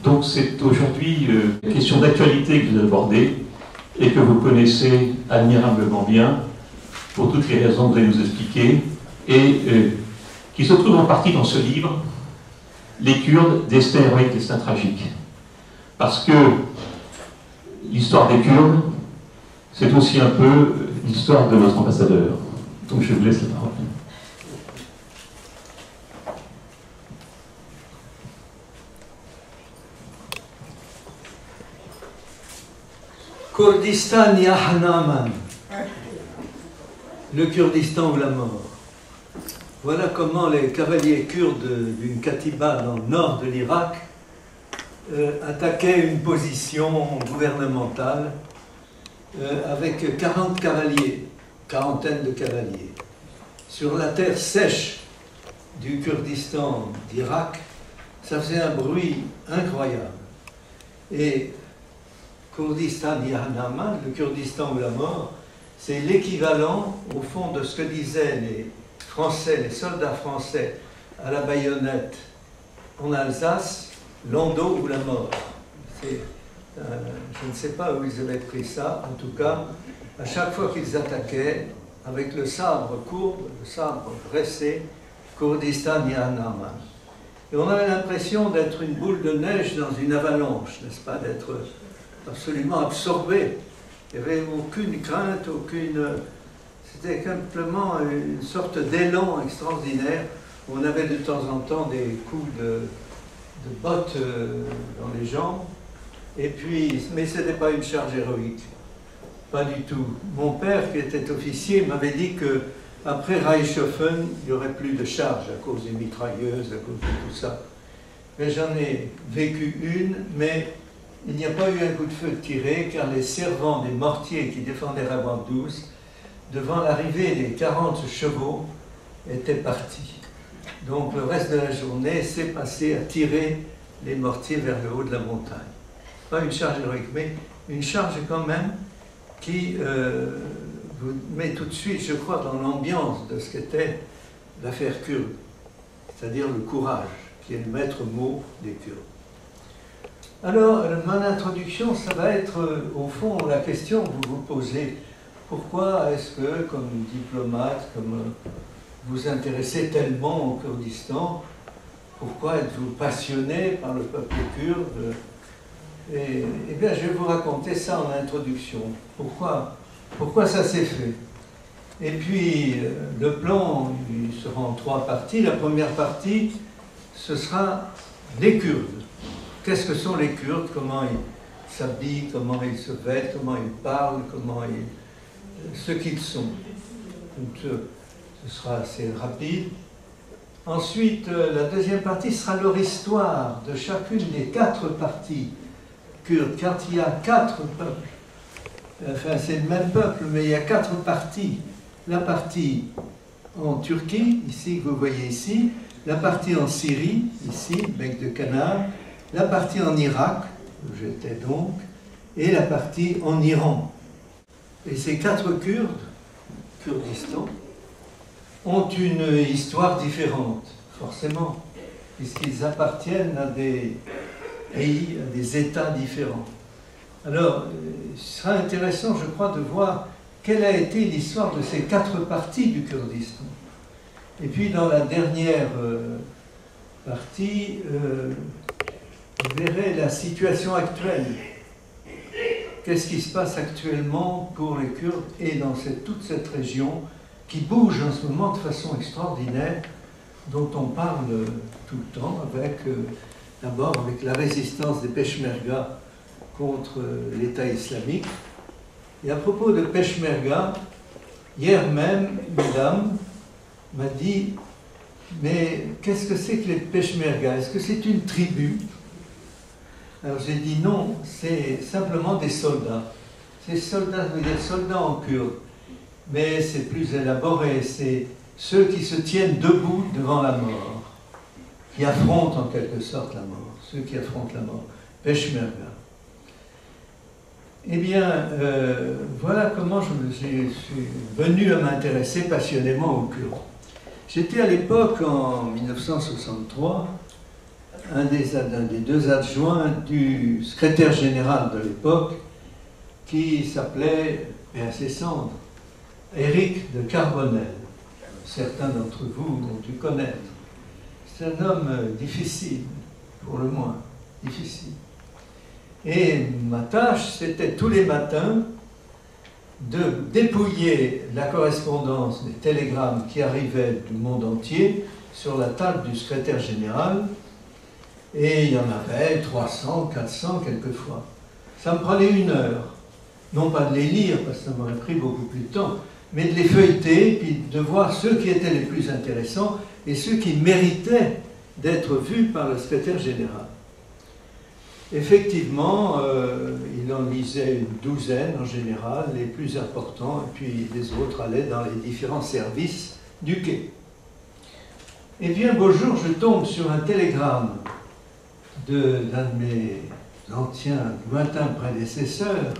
Donc c'est aujourd'hui une question d'actualité que vous abordez et que vous connaissez admirablement bien pour toutes les raisons que vous allez nous expliquer et qui se trouve en partie dans ce livre, Les Kurdes, destin héroïque, destin tragique. Parce que l'histoire des Kurdes, c'est aussi un peu l'histoire de notre ambassadeur. Donc je vous laisse la parole. Kurdistan ya Hanaman, le Kurdistan ou la mort. Voilà comment les cavaliers kurdes d'une katiba dans le nord de l'Irak attaquaient une position gouvernementale avec 40 cavaliers, quarantaine de cavaliers. Sur la terre sèche du Kurdistan d'Irak, ça faisait un bruit incroyable. Et Kurdistan Yahnaman, le Kurdistan ou la mort, c'est l'équivalent, au fond, de ce que disaient les Français, les soldats français à la baïonnette en Alsace, l'Ando ou la mort. Je ne sais pas où ils avaient pris ça, en tout cas, à chaque fois qu'ils attaquaient, avec le sabre courbe, le sabre dressé, Kurdistan Yahnaman. Et on avait l'impression d'être une boule de neige dans une avalanche, n'est-ce pas, d'être absolument absorbé. Il n'y avait aucune crainte, c'était simplement une sorte d'élan extraordinaire. On avait de temps en temps des coups de bottes dans les jambes. Et puis, mais ce n'était pas une charge héroïque. Pas du tout. Mon père, qui était officier, m'avait dit qu'après Reichshoffen, il n'y aurait plus de charge à cause des mitrailleuses, à cause de tout ça. Mais j'en ai vécu une, mais il n'y a pas eu un coup de feu tiré, car les servants des mortiers qui défendaient Rabandous, devant l'arrivée des 40 chevaux, étaient partis. Donc le reste de la journée s'est passé à tirer les mortiers vers le haut de la montagne. Pas une charge héroïque, mais une charge quand même qui vous met tout de suite, je crois, dans l'ambiance de ce qu'était l'affaire kurde, c'est-à-dire le courage, qui est le maître mot des Kurdes. Alors, mon introduction, ça va être, au fond, la question que vous vous posez. Pourquoi est-ce que, comme diplomate, comme vous intéressez tellement au Kurdistan, pourquoi êtes-vous passionné par le peuple kurde? Eh bien, je vais vous raconter ça en introduction. Pourquoi ça s'est fait? Et puis, le plan, il sera en 3 parties. La première partie, ce sera les Kurdes. Qu'est-ce que sont les Kurdes? Comment ils s'habillent, comment ils se vêtent, comment ils parlent, ce qu'ils sont. Donc, ce sera assez rapide. Ensuite, la deuxième partie sera leur histoire de chacune des 4 parties kurdes, car il y a 4 peuples. Enfin, c'est le même peuple, mais il y a 4 parties. La partie en Turquie, ici, que vous voyez ici, la partie en Syrie, ici, bec de canard, la partie en Irak, où j'étais donc, et la partie en Iran. Et ces 4 Kurdes, Kurdistan, ont une histoire différente, forcément, puisqu'ils appartiennent à des pays, à des États différents. Alors, ce sera intéressant, je crois, de voir quelle a été l'histoire de ces 4 parties du Kurdistan. Et puis, dans la dernière partie, vous verrez la situation actuelle. Qu'est-ce qui se passe actuellement pour les Kurdes et dans toute cette région qui bouge en ce moment de façon extraordinaire, dont on parle tout le temps, d'abord avec la résistance des Peshmerga contre l'État islamique. Et à propos de Peshmerga, hier même, une dame m'a dit « Mais qu'est-ce que c'est que les Peshmerga? Est-ce que c'est une tribu ?» Alors j'ai dit non, c'est simplement des soldats. Ces soldats, je veux dire soldats en kurde, mais c'est plus élaboré, c'est ceux qui se tiennent debout devant la mort, qui affrontent en quelque sorte la mort, ceux qui affrontent la mort, Peshmerga. Eh bien, voilà comment je suis venu à m'intéresser passionnément aux Kurdes. J'étais à l'époque, en 1963, un des deux adjoints du secrétaire général de l'époque, qui s'appelait, et à ses cendres, Éric de Carbonel. Certains d'entre vous ont dû connaître. C'est un homme difficile, pour le moins, difficile. Et ma tâche, c'était tous les matins de dépouiller la correspondance des télégrammes qui arrivaient du monde entier sur la table du secrétaire général. Et il y en avait 300, 400 quelquefois. Ça me prenait 1 heure. Non pas de les lire, parce que ça m'aurait pris beaucoup plus de temps, mais de les feuilleter, puis de voir ceux qui étaient les plus intéressants et ceux qui méritaient d'être vus par le secrétaire général. Effectivement, il en lisait une douzaine en général, les plus importants, et puis les autres allaient dans les différents services du quai. Et bien, beau jour, je tombe sur un télégramme d'un de mes anciens, lointains prédécesseurs,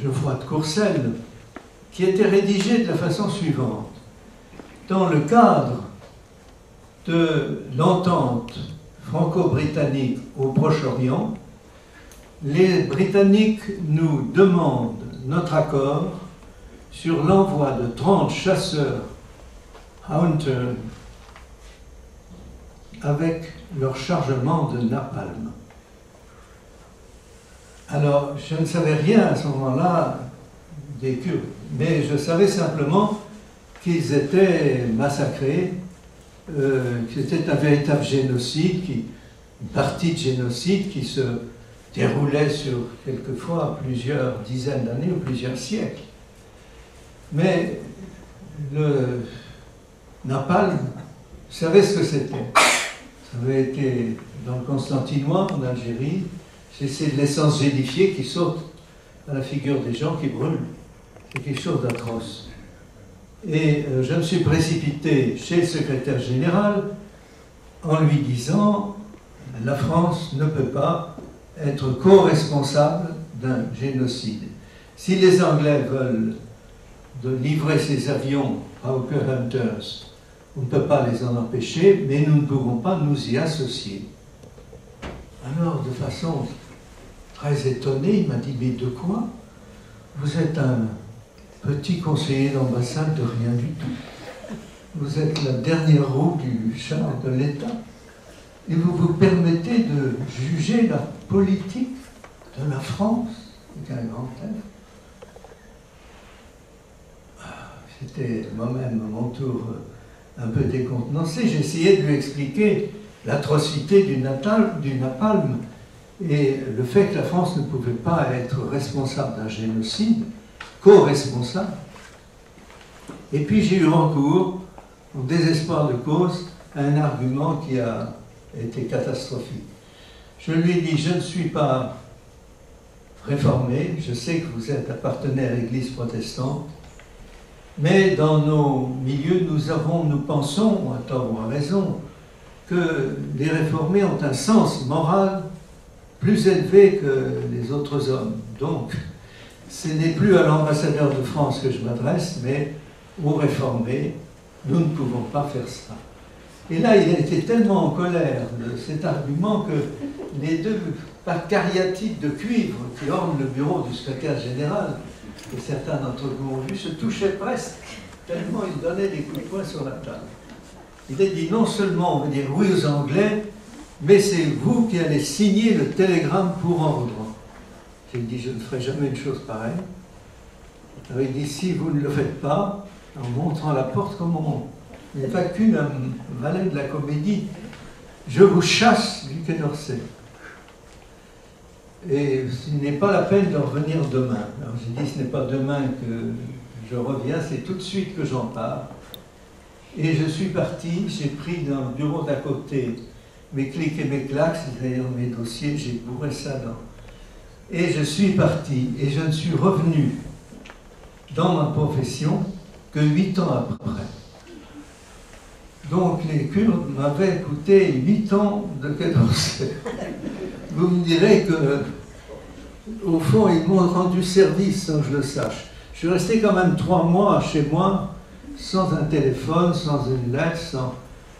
Geoffroy de Courcelles, qui était rédigé de la façon suivante. Dans le cadre de l'entente franco-britannique au Proche-Orient, les Britanniques nous demandent notre accord sur l'envoi de 30 chasseurs Hunter avec leur chargement de napalm. Alors, je ne savais rien à ce moment-là des Kurdes, mais je savais simplement qu'ils étaient massacrés, que c'était un véritable génocide, une partie de génocide qui se déroulait sur quelquefois plusieurs dizaines d'années ou plusieurs siècles. Mais le napalm, vous savez ce que c'était. Ça avait été dans le Constantinois, en Algérie. C'est de l'essence gélifiée qui saute à la figure des gens qui brûlent. C'est quelque chose d'atroce. Et je me suis précipité chez le secrétaire général en lui disant « La France ne peut pas être co-responsable d'un génocide. Si les Anglais veulent livrer ces avions à Hawker Hunters, on ne peut pas les en empêcher, mais nous ne pouvons pas nous y associer. » Alors, de façon très étonné, il m'a dit « Mais de quoi? Vous êtes un petit conseiller d'ambassade de rien du tout. Vous êtes la dernière roue du char de l'État. Et vous vous permettez de juger la politique de la France avec un grand F. » J'étais moi-même à mon tour un peu décontenancé. J'essayais de lui expliquer l'atrocité du napalm et le fait que la France ne pouvait pas être responsable d'un génocide, co-responsable. Et puis j'ai eu recours, au désespoir de cause, à un argument qui a été catastrophique. Je lui ai dit, je ne suis pas réformé, je sais que vous êtes appartenez à l'Église protestante, mais dans nos milieux, nous pensons, à tort ou à raison, que les réformés ont un sens moral plus élevé que les autres hommes. Donc, ce n'est plus à l'ambassadeur de France que je m'adresse, mais aux réformés. Nous ne pouvons pas faire ça. Et là, il a été tellement en colère de cet argument que les deux cariatides de cuivre qui ornent le bureau du secrétaire général, que certains d'entre vous ont vu, se touchaient presque, tellement il donnait des coups de poing sur la table. Il a dit non seulement on veut dire oui aux Anglais, mais c'est vous qui allez signer le télégramme pour ordre. J'ai dit je ne ferai jamais une chose pareille. Alors il dit si vous ne le faites pas, en montrant la porte comme on évacue un valet de la comédie, je vous chasse du Quai d'Orsay. Et ce n'est pas la peine de revenir demain. Alors j'ai dit ce n'est pas demain que je reviens, c'est tout de suite que j'en pars. Et je suis parti, j'ai pris dans le bureau d'à côté mes clics et mes claques, c'est-à-dire mes dossiers, j'ai bourré ça dans. Et je suis parti, et je ne suis revenu dans ma profession que 8 ans après. Donc les Kurdes m'avaient coûté 8 ans de Quai d'Orsay. Vous me direz que, au fond, ils m'ont rendu service sans que je le sache. Je suis resté quand même 3 mois chez moi, sans un téléphone, sans une lettre, sans...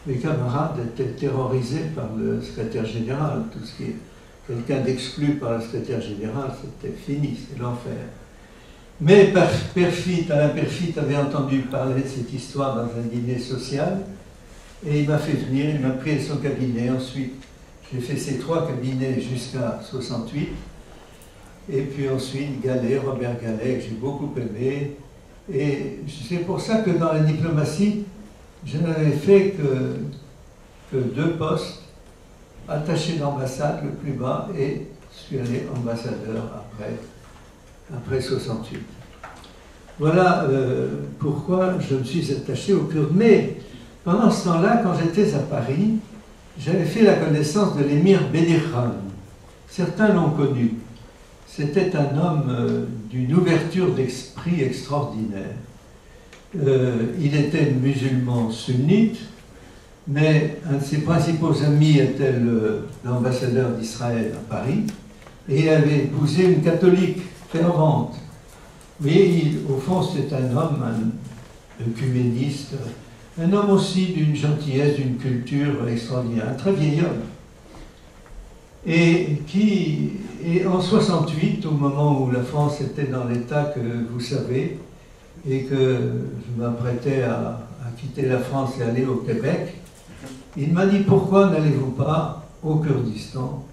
mes camarades étaient terrorisés par le secrétaire général. Tout ce qui est quelqu'un d'exclu par le secrétaire général, c'était fini, c'est l'enfer. Mais Alain Perfit avait entendu parler de cette histoire dans un dîner social, et il m'a fait venir, il m'a pris à son cabinet. Ensuite, j'ai fait ces 3 cabinets jusqu'à 68. Et puis ensuite, Gallet, Robert Gallet, que j'ai beaucoup aimé. Et c'est pour ça que dans la diplomatie, je n'avais fait que 2 postes, attaché d'ambassade le plus bas, et je suis allé ambassadeur après 68. Voilà pourquoi je me suis attaché aux Kurdes. Mais pendant ce temps-là, quand j'étais à Paris, j'avais fait la connaissance de l'émir Bedir Khan. Certains l'ont connu. C'était un homme d'une ouverture d'esprit extraordinaire. Il était musulman sunnite, mais un de ses principaux amis était l'ambassadeur d'Israël à Paris, et il avait épousé une catholique fervente. Mais au fond, c'est un homme, un œcuméniste, un homme aussi d'une gentillesse, d'une culture extraordinaire, un très vieil homme. Et en 68, au moment où la France était dans l'état que vous savez, et que je m'apprêtais à quitter la France et aller au Québec, il m'a dit: pourquoi n'allez-vous pas au Kurdistan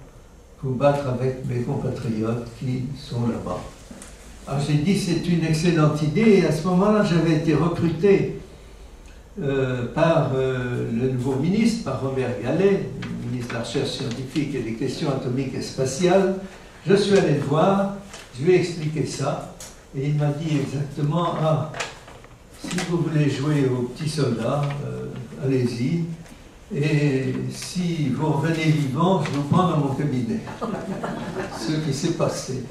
vous battre avec mes compatriotes qui sont là-bas? Alors j'ai dit: c'est une excellente idée, et à ce moment-là j'avais été recruté par le nouveau ministre, par Robert Gallet, ministre de la Recherche scientifique et des questions atomiques et spatiales. Je suis allé le voir, je lui ai expliqué ça, et il m'a dit exactement: ah, si vous voulez jouer aux petits soldats, allez-y, et si vous revenez vivant, je vous prends dans mon cabinet. Ce qui s'est passé,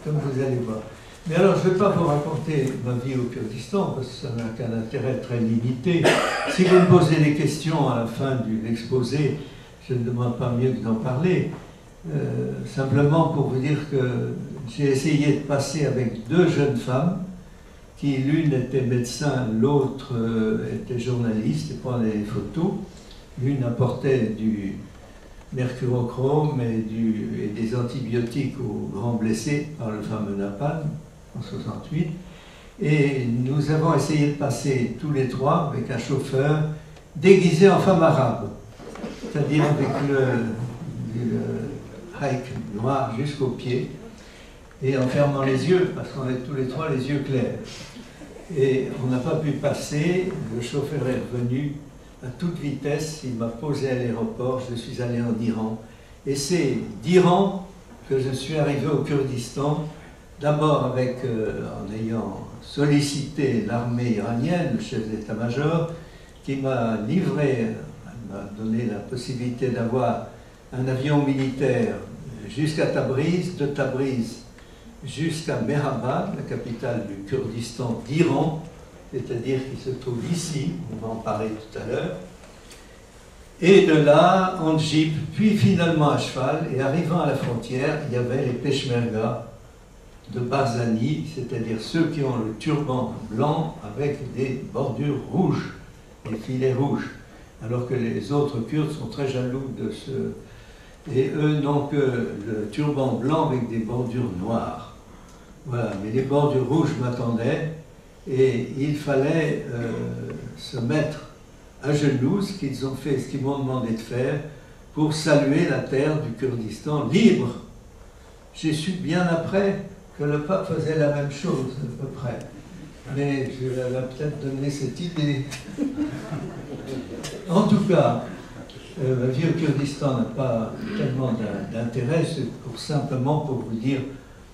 comme vous allez voir. Mais alors, je ne vais pas vous raconter ma vie au Kurdistan, parce que ça n'a qu'un intérêt très limité. Si vous me posez des questions à la fin de l'exposé, je ne demande pas mieux que d'en parler. Simplement pour vous dire que j'ai essayé de passer avec 2 jeunes femmes, qui l'une était médecin, l'autre était journaliste et prenait des photos. L'une apportait du mercurochrome et des antibiotiques aux grands blessés par le fameux napalm en 68. Et nous avons essayé de passer tous les 3 avec un chauffeur déguisé en femme arabe, c'est-à-dire avec le hike noir jusqu'aux pieds, et en fermant les yeux, parce qu'on est tous les 3 les yeux clairs. Et on n'a pas pu passer, le chauffeur est revenu à toute vitesse, il m'a posé à l'aéroport, je suis allé en Iran. Et c'est d'Iran que je suis arrivé au Kurdistan, d'abord en ayant sollicité l'armée iranienne, le chef d'état-major, qui m'a livré, m'a donné la possibilité d'avoir un avion militaire jusqu'à Tabriz, de Tabriz jusqu'à Mehrabad, la capitale du Kurdistan d'Iran, c'est-à-dire qui se trouve ici, on va en parler tout à l'heure, et de là en jeep, puis finalement à cheval, et arrivant à la frontière, il y avait les Peshmerga de Barzani, c'est-à-dire ceux qui ont le turban blanc avec des bordures rouges, des filets rouges, alors que les autres Kurdes sont très jaloux de ce... Et eux n'ont que le turban blanc avec des bordures noires. Voilà, mais les bordures rouges m'attendaient, et il fallait se mettre à genoux, ce qu'ils ont fait, ce qu'ils m'ont demandé de faire, pour saluer la terre du Kurdistan libre. J'ai su bien après que le pape faisait la même chose, à peu près. Mais je lui avais peut-être donné cette idée. En tout cas, ma vie au Kurdistan n'a pas tellement d'intérêt, c'est simplement pour vous dire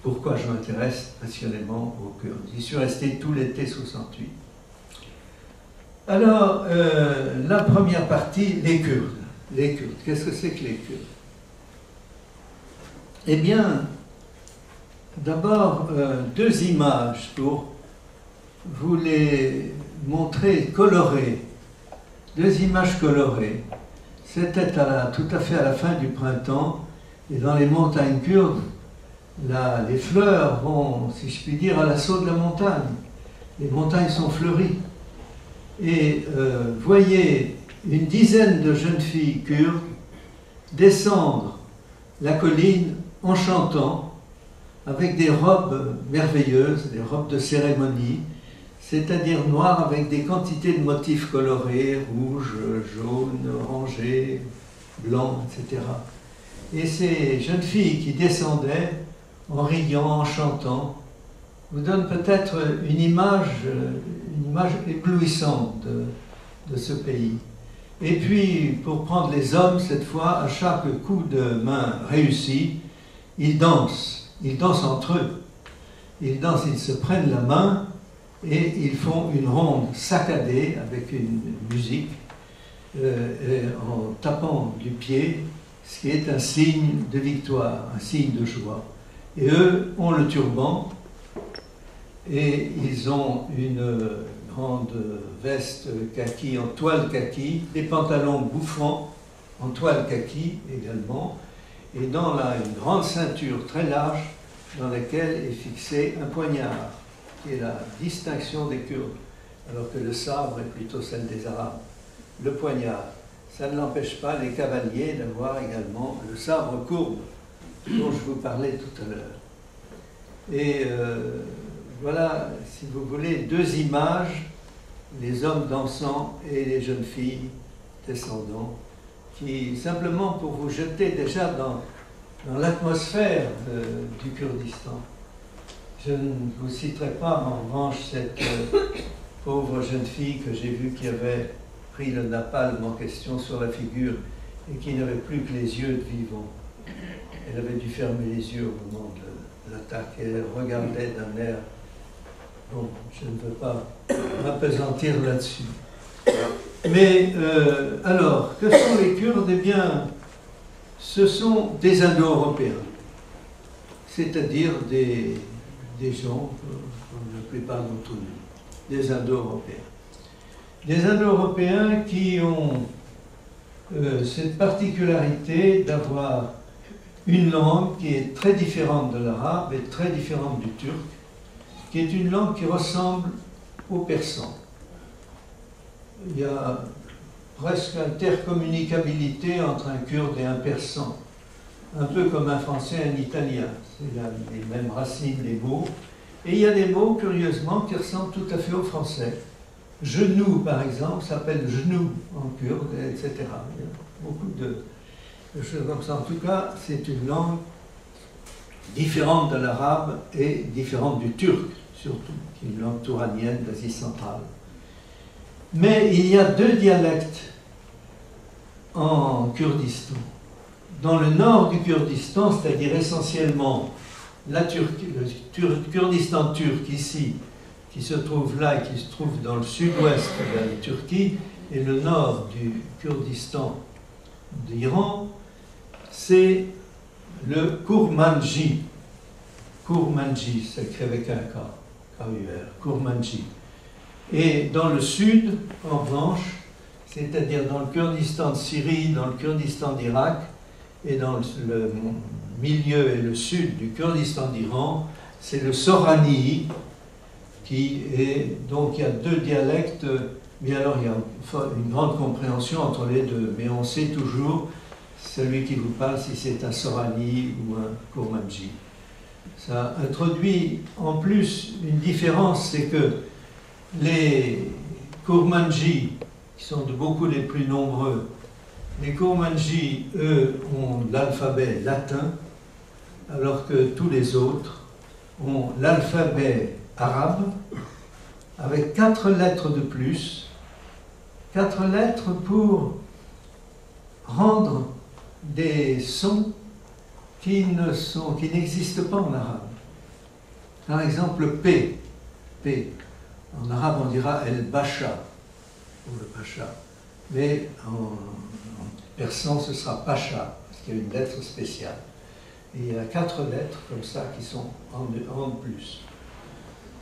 pourquoi je m'intéresse passionnément aux Kurdes. J'y suis resté tout l'été 68. Alors, la première partie, les Kurdes. Les Kurdes, qu'est-ce que c'est que les Kurdes? Eh bien, d'abord, 2 images pour vous les montrer colorées. 2 images colorées. C'était tout à fait à la fin du printemps, et dans les montagnes kurdes, les fleurs vont, si je puis dire, à l'assaut de la montagne. Les montagnes sont fleuries. Et voyez une dizaine de jeunes filles kurdes descendre la colline en chantant, avec des robes merveilleuses, des robes de cérémonie, c'est-à-dire noires avec des quantités de motifs colorés, rouges, jaunes, orangés, blancs, etc. Et ces jeunes filles qui descendaient en riant, en chantant, vous donnent peut-être une image éblouissante de ce pays. Et puis, pour prendre les hommes, cette fois, à chaque coup de main réussi, ils dansent entre eux. Ils dansent, ils se prennent la main et ils font une ronde saccadée avec une musique en tapant du pied, ce qui est un signe de victoire, un signe de joie. Et eux ont le turban et ils ont une grande veste kaki en toile kaki, des pantalons bouffants en toile kaki également, et dans une grande ceinture très large dans laquelle est fixé un poignard, qui est la distinction des Kurdes, alors que le sabre est plutôt celle des Arabes. Le poignard, ça ne l'empêche pas les cavaliers d'avoir également le sabre courbe, dont je vous parlais tout à l'heure. Et voilà, si vous voulez, deux images, les hommes dansant et les jeunes filles descendant, qui, simplement pour vous jeter déjà dans l'atmosphère du Kurdistan. Je ne vous citerai pas, en revanche, cette pauvre jeune fille que j'ai vue qui avait pris le napalm en question sur la figure et qui n'avait plus que les yeux de vivant. Elle avait dû fermer les yeux au moment de l'attaque et elle regardait d'un air. Bon, je ne veux pas m'appesantir là-dessus. Mais alors, que sont les Kurdes? Eh bien, ce sont des Indo-Européens, c'est-à-dire des gens, comme la plupart d'entre nous, des Indo-Européens. Des Indo-Européens qui ont cette particularité d'avoir une langue qui est très différente de l'arabe et très différente du turc, qui est une langue qui ressemble au persan. Il y a presque intercommunicabilité entre un kurde et un persan, un peu comme un français et un italien. C'est les mêmes racines des mots. Et il y a des mots, curieusement, qui ressemblent tout à fait au français. Genou, par exemple, s'appelle genou en kurde, etc. Il y a beaucoup de choses comme ça. En tout cas, c'est une langue différente de l'arabe et différente du turc, surtout, qui est une langue touranienne d'Asie centrale. Mais il y a deux dialectes en Kurdistan. Dans le nord du Kurdistan, c'est-à-dire essentiellement le Kurdistan turc ici, qui se trouve là et qui se trouve dans le sud-ouest de la Turquie, et le nord du Kurdistan d'Iran, c'est le Kurmanji. Kurmanji, c'est écrit avec un K, K-U-R, Kurmanji. Et dans le sud, en revanche, c'est-à-dire dans le Kurdistan de Syrie, dans le Kurdistan d'Irak, et dans le milieu et le sud du Kurdistan d'Iran, c'est le Sorani, qui est... Donc il y a deux dialectes, mais alors il y a une grande compréhension entre les deux. Mais on sait toujours, celui qui vous parle, si c'est un Sorani ou un Kurmanji. Ça introduit en plus une différence, c'est que les Kurmanji, qui sont de beaucoup les plus nombreux, les Kurmanji, eux, ont l'alphabet latin, alors que tous les autres ont l'alphabet arabe, avec 4 lettres de plus, 4 lettres pour rendre des sons qui n'existent pas en arabe. Par exemple, P. En arabe, on dira El-Basha, pour le Pacha. Mais en persan, ce sera Pacha, parce qu'il y a une lettre spéciale. Et il y a 4 lettres comme ça qui sont en plus.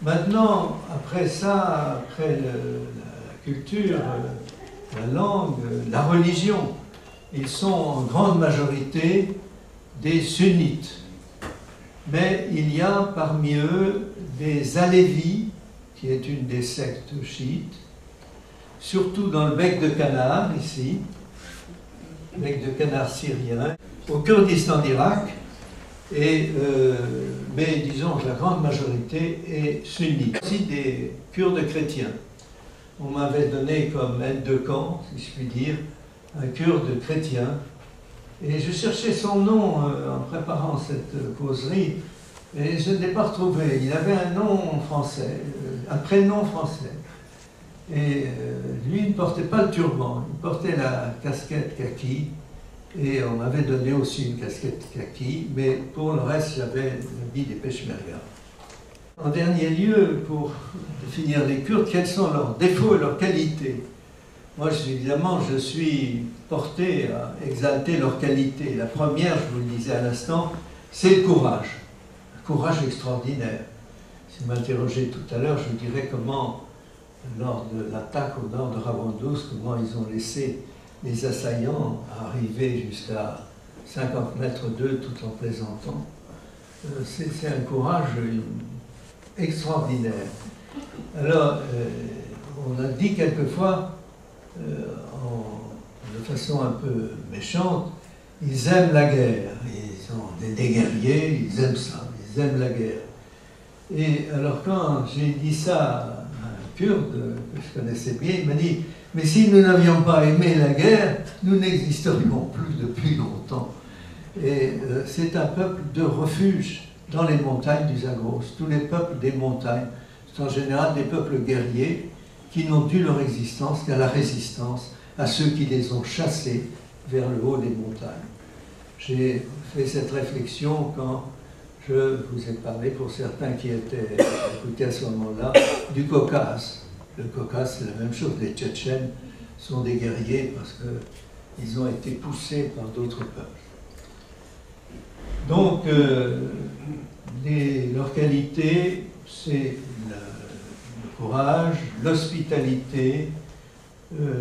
Maintenant, après ça, après la culture, la langue, la religion, ils sont en grande majorité des sunnites. Mais il y a parmi eux des alévis, qui est une des sectes chiites, surtout dans le bec de Canard, ici, bec de Canard syrien, au Kurdistan d'Irak, mais disons que la grande majorité est sunnite. Aussi des Kurdes chrétiens. On m'avait donné comme aide de camp, si je puis dire, un Kurde chrétien. Et je cherchais son nom en préparant cette causerie, et je ne l'ai pas retrouvé. Il avait un nom français, un prénom français. Et lui, il ne portait pas le turban, il portait la casquette kaki. Et on m'avait donné aussi une casquette kaki, mais pour le reste, j'avais l'habit des Peshmerga. En dernier lieu, pour définir les Kurdes, quels sont leurs défauts et leurs qualités? Moi, évidemment, je suis porté à exalter leurs qualités. La première, je vous le disais à l'instant, c'est le courage. Un courage extraordinaire. Si vous m'interrogez tout à l'heure, je vous dirais comment, lors de l'attaque au nord de Ravandous, comment ils ont laissé les assaillants arriver jusqu'à 50 mètres d'eux tout en plaisantant. C'est un courage extraordinaire. Alors, on a dit quelquefois, de façon un peu méchante, ils aiment la guerre. Ils sont des guerriers, ils aiment ça, ils aiment la guerre. Et alors quand j'ai dit ça à un Kurde que je connaissais bien, il m'a dit « Mais si nous n'avions pas aimé la guerre, nous n'existerions plus depuis longtemps. » Et c'est un peuple de refuge dans les montagnes du Zagros. Tous les peuples des montagnes sont en général des peuples guerriers qui n'ont dû leur existence qu'à la résistance à ceux qui les ont chassés vers le haut des montagnes. J'ai fait cette réflexion quand je vous ai parlé, pour certains qui étaient écoutés à ce moment-là, du Caucase. Le Caucase, c'est la même chose. Les Tchétchènes sont des guerriers parce qu'ils ont été poussés par d'autres peuples. Donc, leurs qualités, c'est le courage, l'hospitalité,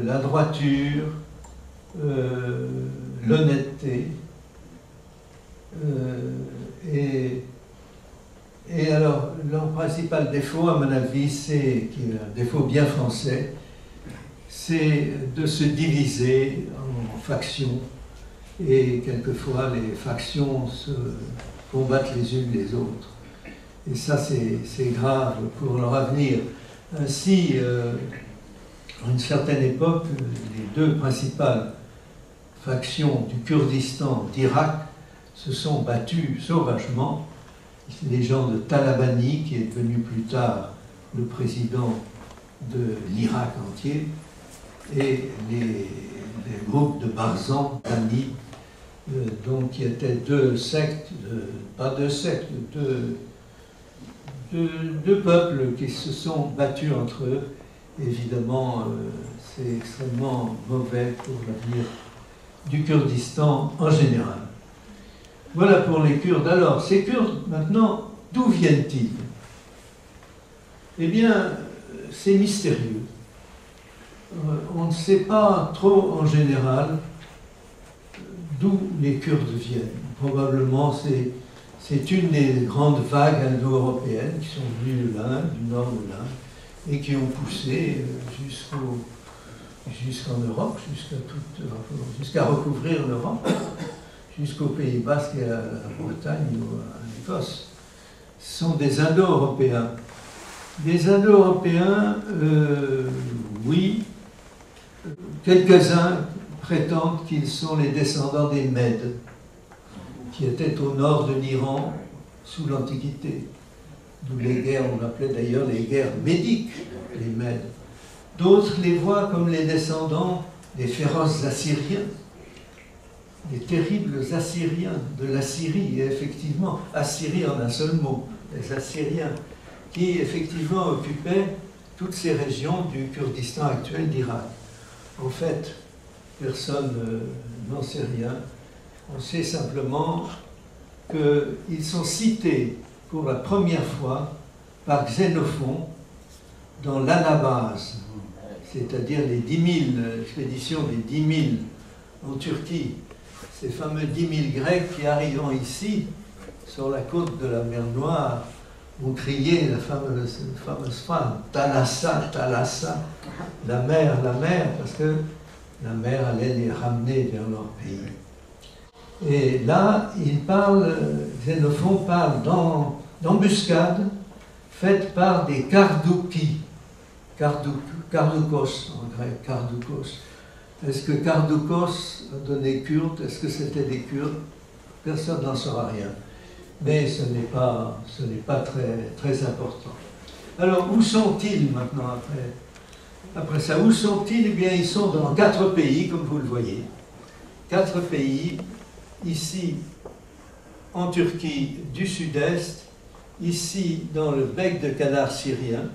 la droiture, l'honnêteté. Et alors, leur principal défaut, à mon avis, c'est, qui est un défaut bien français, c'est de se diviser en factions. Et quelquefois, les factions se combattent les unes les autres. Et ça, c'est grave pour leur avenir. Ainsi, à une certaine époque, les deux principales factions du Kurdistan d'Irak se sont battues sauvagement. Les gens de Talabani, qui est devenu plus tard le président de l'Irak entier, et les groupes de Barzan, Dani, donc qui étaient deux sectes, pas deux sectes, deux peuples qui se sont battus entre eux. Évidemment, c'est extrêmement mauvais pour l'avenir du Kurdistan en général. Voilà pour les Kurdes. Alors, ces Kurdes, maintenant, d'où viennent-ils? Eh bien, c'est mystérieux. On ne sait pas trop, en général, d'où les Kurdes viennent. Probablement, c'est une des grandes vagues indo-européennes qui sont venues de l'Inde, du nord de l'Inde, et qui ont poussé jusqu'en Europe, jusqu'à recouvrir l'Europe, jusqu'aux Pays Basques et à la Bretagne ou à l'Écosse. Ce sont des Indo-Européens. Des Indo-Européens, oui, quelques-uns prétendent qu'ils sont les descendants des Mèdes, qui étaient au nord de l'Iran sous l'Antiquité, d'où les guerres, on appelait d'ailleurs les guerres médiques, les Mèdes. D'autres les voient comme les descendants des féroces Assyriens, des terribles Assyriens de la Syrie, et effectivement, Assyrie en un seul mot, les Assyriens, qui effectivement occupaient toutes ces régions du Kurdistan actuel d'Irak. En fait, personne n'en sait rien. On sait simplement qu'ils sont cités pour la première fois par Xénophon dans l'Anabase, c'est-à-dire les 10 000 expéditions des 10 000 en Turquie. Ces fameux 10 000 Grecs qui arrivant ici, sur la côte de la mer Noire, ont crié la fameuse phrase Thalassa, Thalassa, la mer, parce que la mer allait les ramener vers leur pays. Et là, Xénophon parle d'embuscades faites par des Kardouki, Kardoukos en grec, Kardoukos. Est-ce que Kardoukos a donné Kurdes? Est-ce que c'était des Kurdes? Personne n'en saura rien. Mais ce n'est pas très important. Alors, où sont-ils maintenant après ça? Où sont-ils? Eh bien, ils sont dans 4 pays, comme vous le voyez. 4 pays, ici, en Turquie du sud-est, ici, dans le bec de Canard syrien,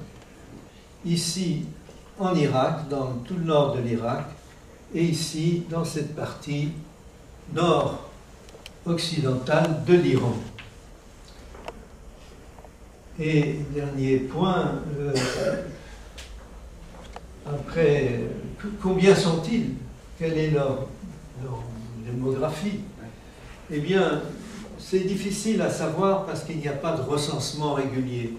ici, en Irak, dans tout le nord de l'Irak, et ici, dans cette partie nord-occidentale de l'Iran. Et dernier point, après, combien sont-ils? Quelle est leur démographie? Eh bien, c'est difficile à savoir parce qu'il n'y a pas de recensement régulier.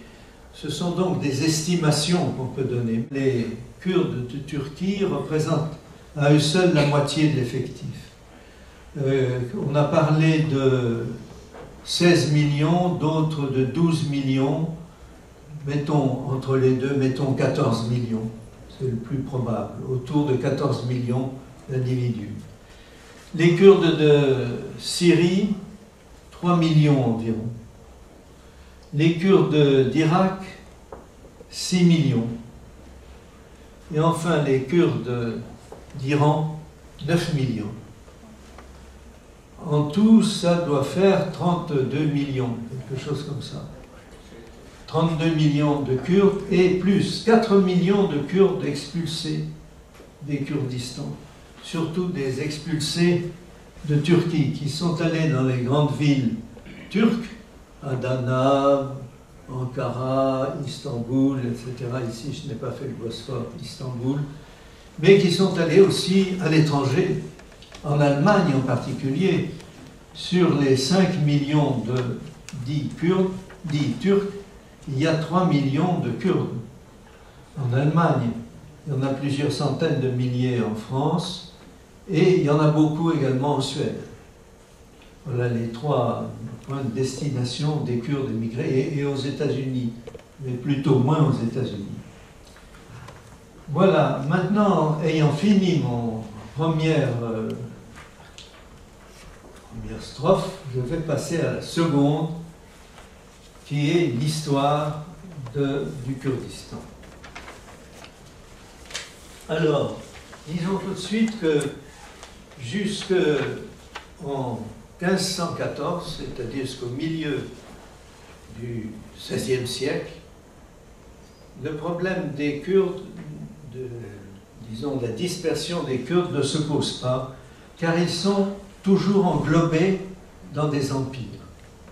Ce sont donc des estimations qu'on peut donner. Les Kurdes de Turquie représentent à eux seuls la moitié de l'effectif. On a parlé de 16 millions, d'autres de 12 millions. Mettons, entre les deux, mettons 14 millions. C'est le plus probable, autour de 14 millions d'individus. Les Kurdes de Syrie, 3 millions environ. Les Kurdes d'Irak, 6 millions. Et enfin, les Kurdes d'Iran, 9 millions. En tout, ça doit faire 32 millions, quelque chose comme ça. 32 millions de Kurdes et plus 4 millions de Kurdes expulsés des Kurdistan. Surtout des expulsés de Turquie qui sont allés dans les grandes villes turques, Adana, Ankara, Istanbul, etc. Ici, je n'ai pas fait le Bosphore, Istanbul, mais qui sont allés aussi à l'étranger, en Allemagne en particulier. Sur les 5 millions de dits Kurdes, dits Turcs, il y a 3 millions de Kurdes. En Allemagne, il y en a plusieurs centaines de milliers en France, et il y en a beaucoup également en Suède. Voilà les 3 points de destination des Kurdes émigrés, et aux États-Unis, mais plutôt moins aux États-Unis. Voilà, maintenant, ayant fini mon première strophe, je vais passer à la seconde, qui est l'histoire du Kurdistan. Alors, disons tout de suite que jusqu'en 1514, c'est-à-dire jusqu'au milieu du XVIe siècle, le problème des Kurdes, disons de la dispersion des Kurdes, ne se pose pas, car ils sont toujours englobés dans des empires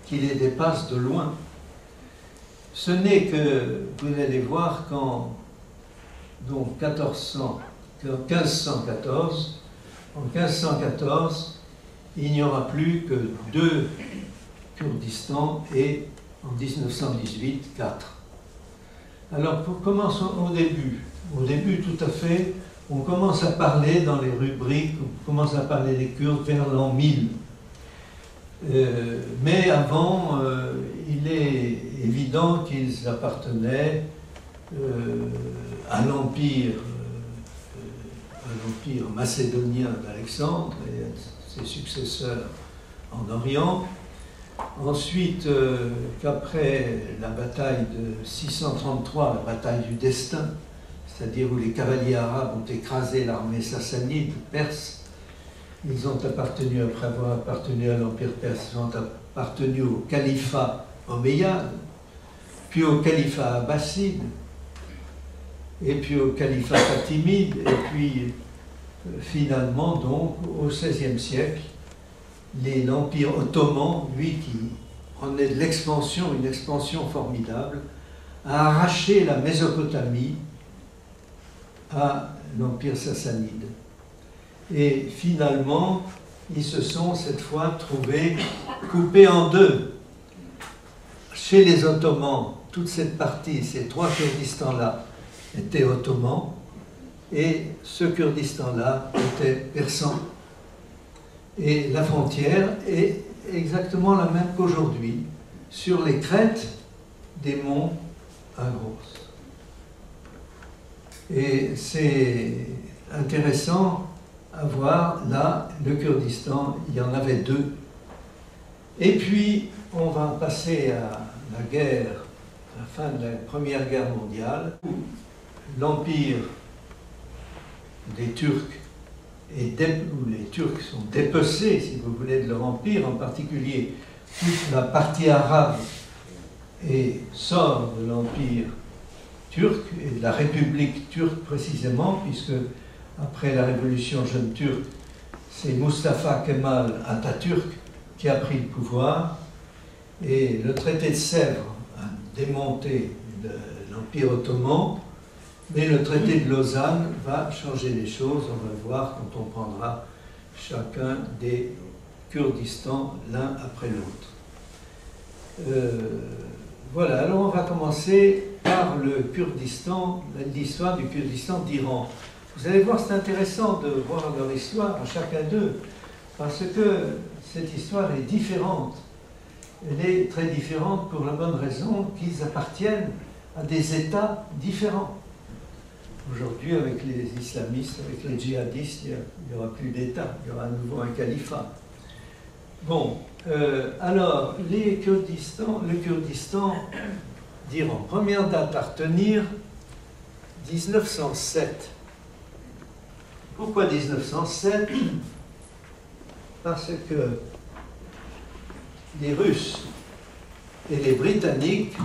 qui les dépassent de loin. Ce n'est que, vous allez voir, qu'en 1514, il n'y aura plus que 2 Kurdistan et en 1918, 4. Alors, commençons au début. Au début, tout à fait, on commence à parler dans les rubriques, on commence à parler des Kurdes vers l'an 1000. Mais avant, il est évident qu'ils appartenaient à l'empire macédonien d'Alexandre et à ses successeurs en Orient. Ensuite, qu'après la bataille de 633, la bataille du destin, c'est-à-dire où les cavaliers arabes ont écrasé l'armée sassanide perse, ils ont appartenu, après avoir appartenu à l'Empire perse, ils ont appartenu au califat omeyyade, puis au califat abbasside, et puis au califat fatimide, et puis finalement, donc, au XVIe siècle, l'Empire ottoman, lui qui en est de l'expansion, une expansion formidable, a arraché la Mésopotamie à l'Empire sassanide. Et finalement, ils se sont cette fois trouvés coupés en deux. Chez les Ottomans, toute cette partie, ces trois Kurdistans-là, étaient ottomans, et ce Kurdistan-là était persan. Et la frontière est exactement la même qu'aujourd'hui, sur les crêtes des monts Agros. Et c'est intéressant à voir, là, le Kurdistan, il y en avait deux. Et puis, on va passer à la guerre, à la fin de la Première Guerre mondiale, où l'empire des Turcs, où les Turcs sont dépecés, si vous voulez, de leur empire, en particulier toute la partie arabe, et sort de l'empire turc, et de la République turque précisément, puisque après la révolution jeune turque, c'est Mustafa Kemal Atatürk qui a pris le pouvoir, et le traité de Sèvres a démonté l'Empire ottoman, mais le traité de Lausanne va changer les choses, on va le voir quand on prendra chacun des Kurdistans l'un après l'autre. Voilà, alors on va commencer par le Kurdistan, l'histoire du Kurdistan d'Iran. Vous allez voir, c'est intéressant de voir leur histoire à chacun d'eux, parce que cette histoire est différente. Elle est très différente pour la bonne raison qu'ils appartiennent à des États différents. Aujourd'hui, avec les islamistes, avec les djihadistes, il n'y aura plus d'État, il y aura à nouveau un califat. Bon, alors, le Kurdistan d'Iran. Première date à retenir, 1907. Pourquoi 1907? Parce que les Russes et les Britanniques,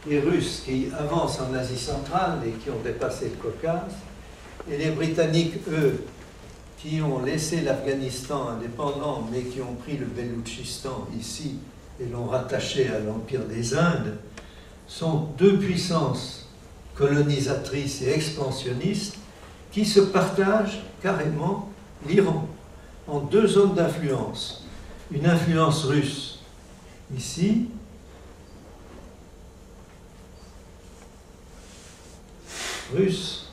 les Russes qui avancent en Asie centrale et qui ont dépassé le Caucase, et les Britanniques, eux, qui ont laissé l'Afghanistan indépendant, mais qui ont pris le Beloutchistan ici et l'ont rattaché à l'Empire des Indes, sont deux puissances colonisatrices et expansionnistes qui se partagent carrément l'Iran en deux zones d'influence. Une influence russe ici, russe,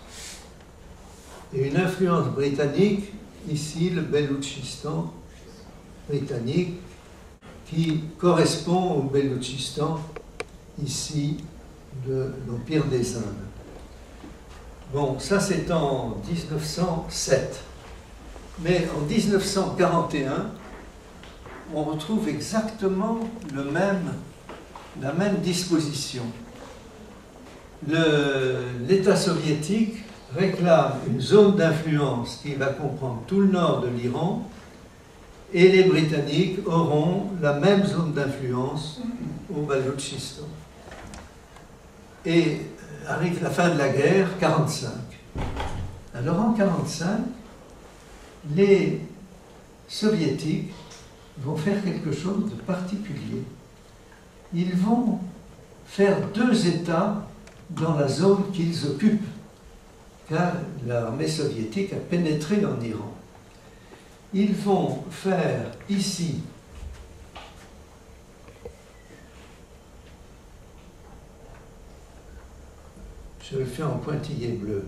et une influence britannique, ici le Beloutchistan britannique, qui correspond au Beloutchistan, ici, de l'Empire des Indes. Bon, ça c'est en 1907. Mais en 1941, on retrouve exactement la même disposition. L'État soviétique réclame une zone d'influence qui va comprendre tout le nord de l'Iran, et les Britanniques auront la même zone d'influence au Baloutchistan. Et arrive la fin de la guerre, 1945. Alors en 1945, les Soviétiques vont faire quelque chose de particulier. Ils vont faire deux États dans la zone qu'ils occupent, car l'armée soviétique a pénétré en Iran. Ils vont faire ici je le fais en pointillé bleu.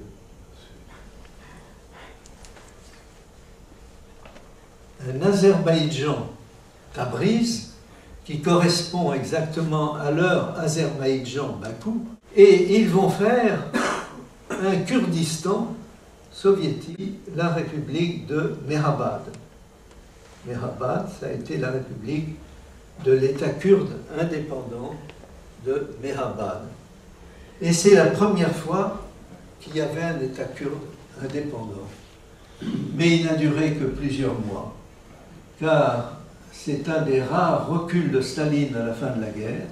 Un Azerbaïdjan Tabriz, qui correspond exactement à leur Azerbaïdjan Bakou, et ils vont faire un Kurdistan soviétique, la République de Mehrabad. Mehrabad, ça a été la République de l'État kurde indépendant de Mehrabad. Et c'est la première fois qu'il y avait un État kurde indépendant. Mais il n'a duré que plusieurs mois, car c'est un des rares reculs de Staline à la fin de la guerre.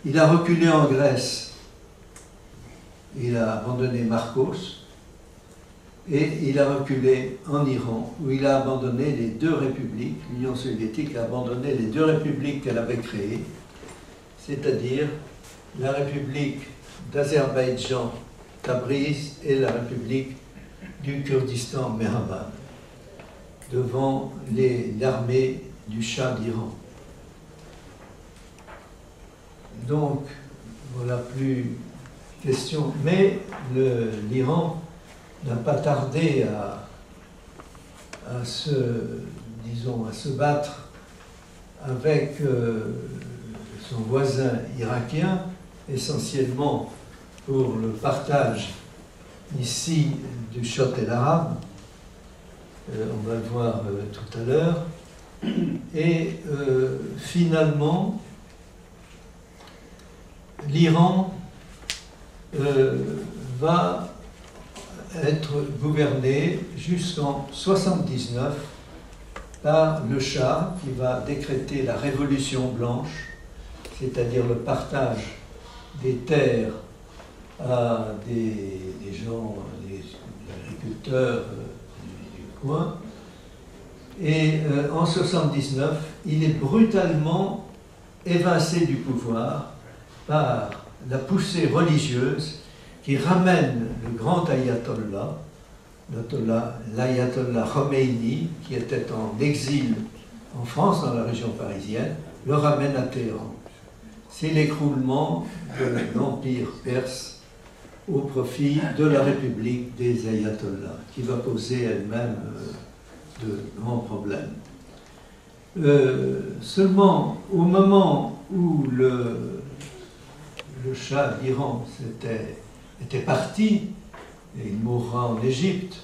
Il a reculé en Grèce, il a abandonné Marcos, et il a reculé en Iran, où il a abandonné les deux républiques. L'Union soviétique a abandonné les deux républiques qu'elle avait créées, c'est-à-dire la République d'Azerbaïdjan, Tabriz, et la République du Kurdistan, Mehrabad, devant l'armée du Shah d'Iran. Donc, voilà plus question. Mais l'Iran n'a pas tardé à se battre avec son voisin irakien, essentiellement pour le partage ici du Châtel arabe. On va le voir tout à l'heure. Et finalement, l'Iran va être gouverné jusqu'en 79 par le Shah, qui va décréter la révolution blanche, c'est-à-dire le partage des terres à des gens, des agriculteurs du coin. Et en 79, il est brutalement évincé du pouvoir par la poussée religieuse qui ramène le grand ayatollah, l'ayatollah Khomeini, qui était en exil en France, dans la région parisienne, le ramène à Téhéran. C'est l'écroulement de l'Empire perse au profit de la République des ayatollahs, qui va poser elle-même de grands problèmes. Seulement, au moment où le Shah d'Iran était parti, et il mourra en Égypte,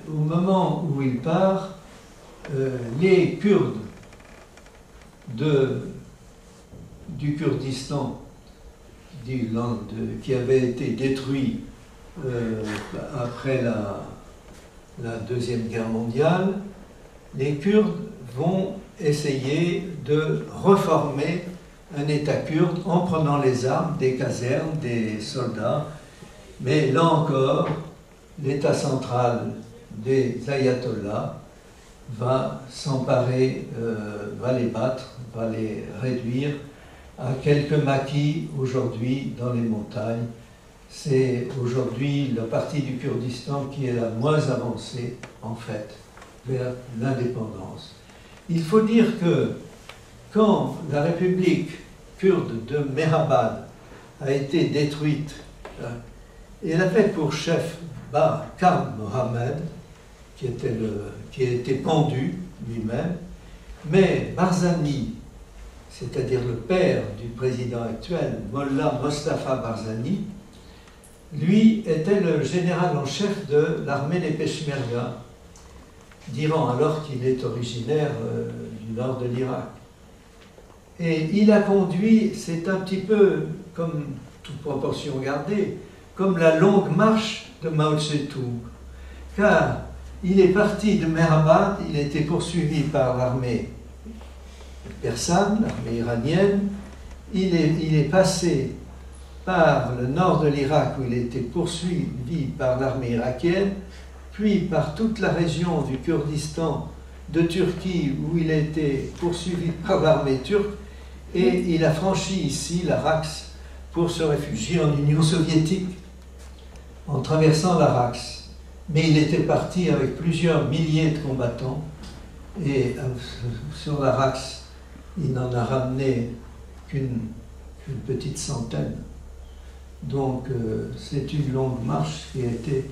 au moment où il part, les Kurdes du Kurdistan, qui avait été détruit après la Deuxième Guerre mondiale, les Kurdes vont essayer de reformer un État kurde en prenant les armes des casernes, des soldats. Mais là encore, l'État central des ayatollahs va s'emparer, va les battre, va les réduire à quelques maquis aujourd'hui dans les montagnes. C'est aujourd'hui la partie du Kurdistan qui est la moins avancée, en fait, vers l'indépendance. Il faut dire que quand la République kurde de Mehrabad a été détruite, elle avait pour chef Khan Mohammed, qui a été pendu lui-même, mais Barzani, c'est-à-dire le père du président actuel, Mollah Mostafa Barzani, lui était le général en chef de l'armée des Peshmerga d'Iran, alors qu'il est originaire du nord de l'Irak. Et il a conduit, c'est un petit peu, comme toute proportion gardée, comme la longue marche de Mao Tse-tung, car il est parti de Mehrabad, il a été poursuivi par l'armée persane, l'armée iranienne, il est passé par le nord de l'Irak où il a été poursuivi par l'armée irakienne, puis par toute la région du Kurdistan de Turquie où il a été poursuivi par l'armée turque, et il a franchi ici l'Araxe pour se réfugier en Union soviétique en traversant l'Araxe. Mais il était parti avec plusieurs milliers de combattants et sur l'Araxe, il n'en a ramené qu'une petite centaine. Donc c'est une longue marche qui a été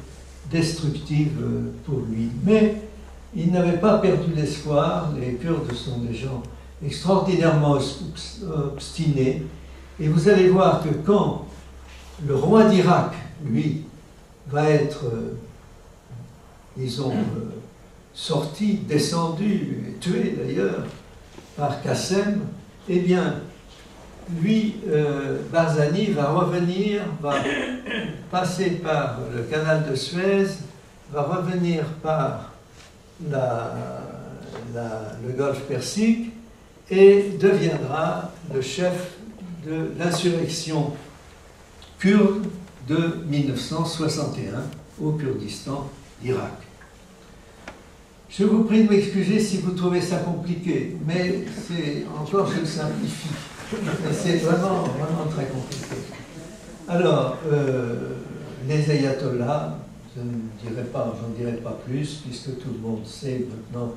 destructive pour lui. Mais il n'avait pas perdu l'espoir. Les Kurdes sont des gens extraordinairement obstinés. Et vous allez voir que quand le roi d'Irak, lui, va être, disons, sorti, descendu, et tué d'ailleurs, par Qassem, eh bien, lui, Barzani va revenir, va passer par le canal de Suez, va revenir par le golfe Persique et deviendra le chef de l'insurrection kurde de 1961 au Kurdistan d'Irak. Je vous prie de m'excuser si vous trouvez ça compliqué, mais c'est encore, je le simplifie. Mais c'est vraiment, vraiment très compliqué. Alors, les ayatollahs, je ne dirai pas, j'en dirai pas plus, puisque tout le monde sait maintenant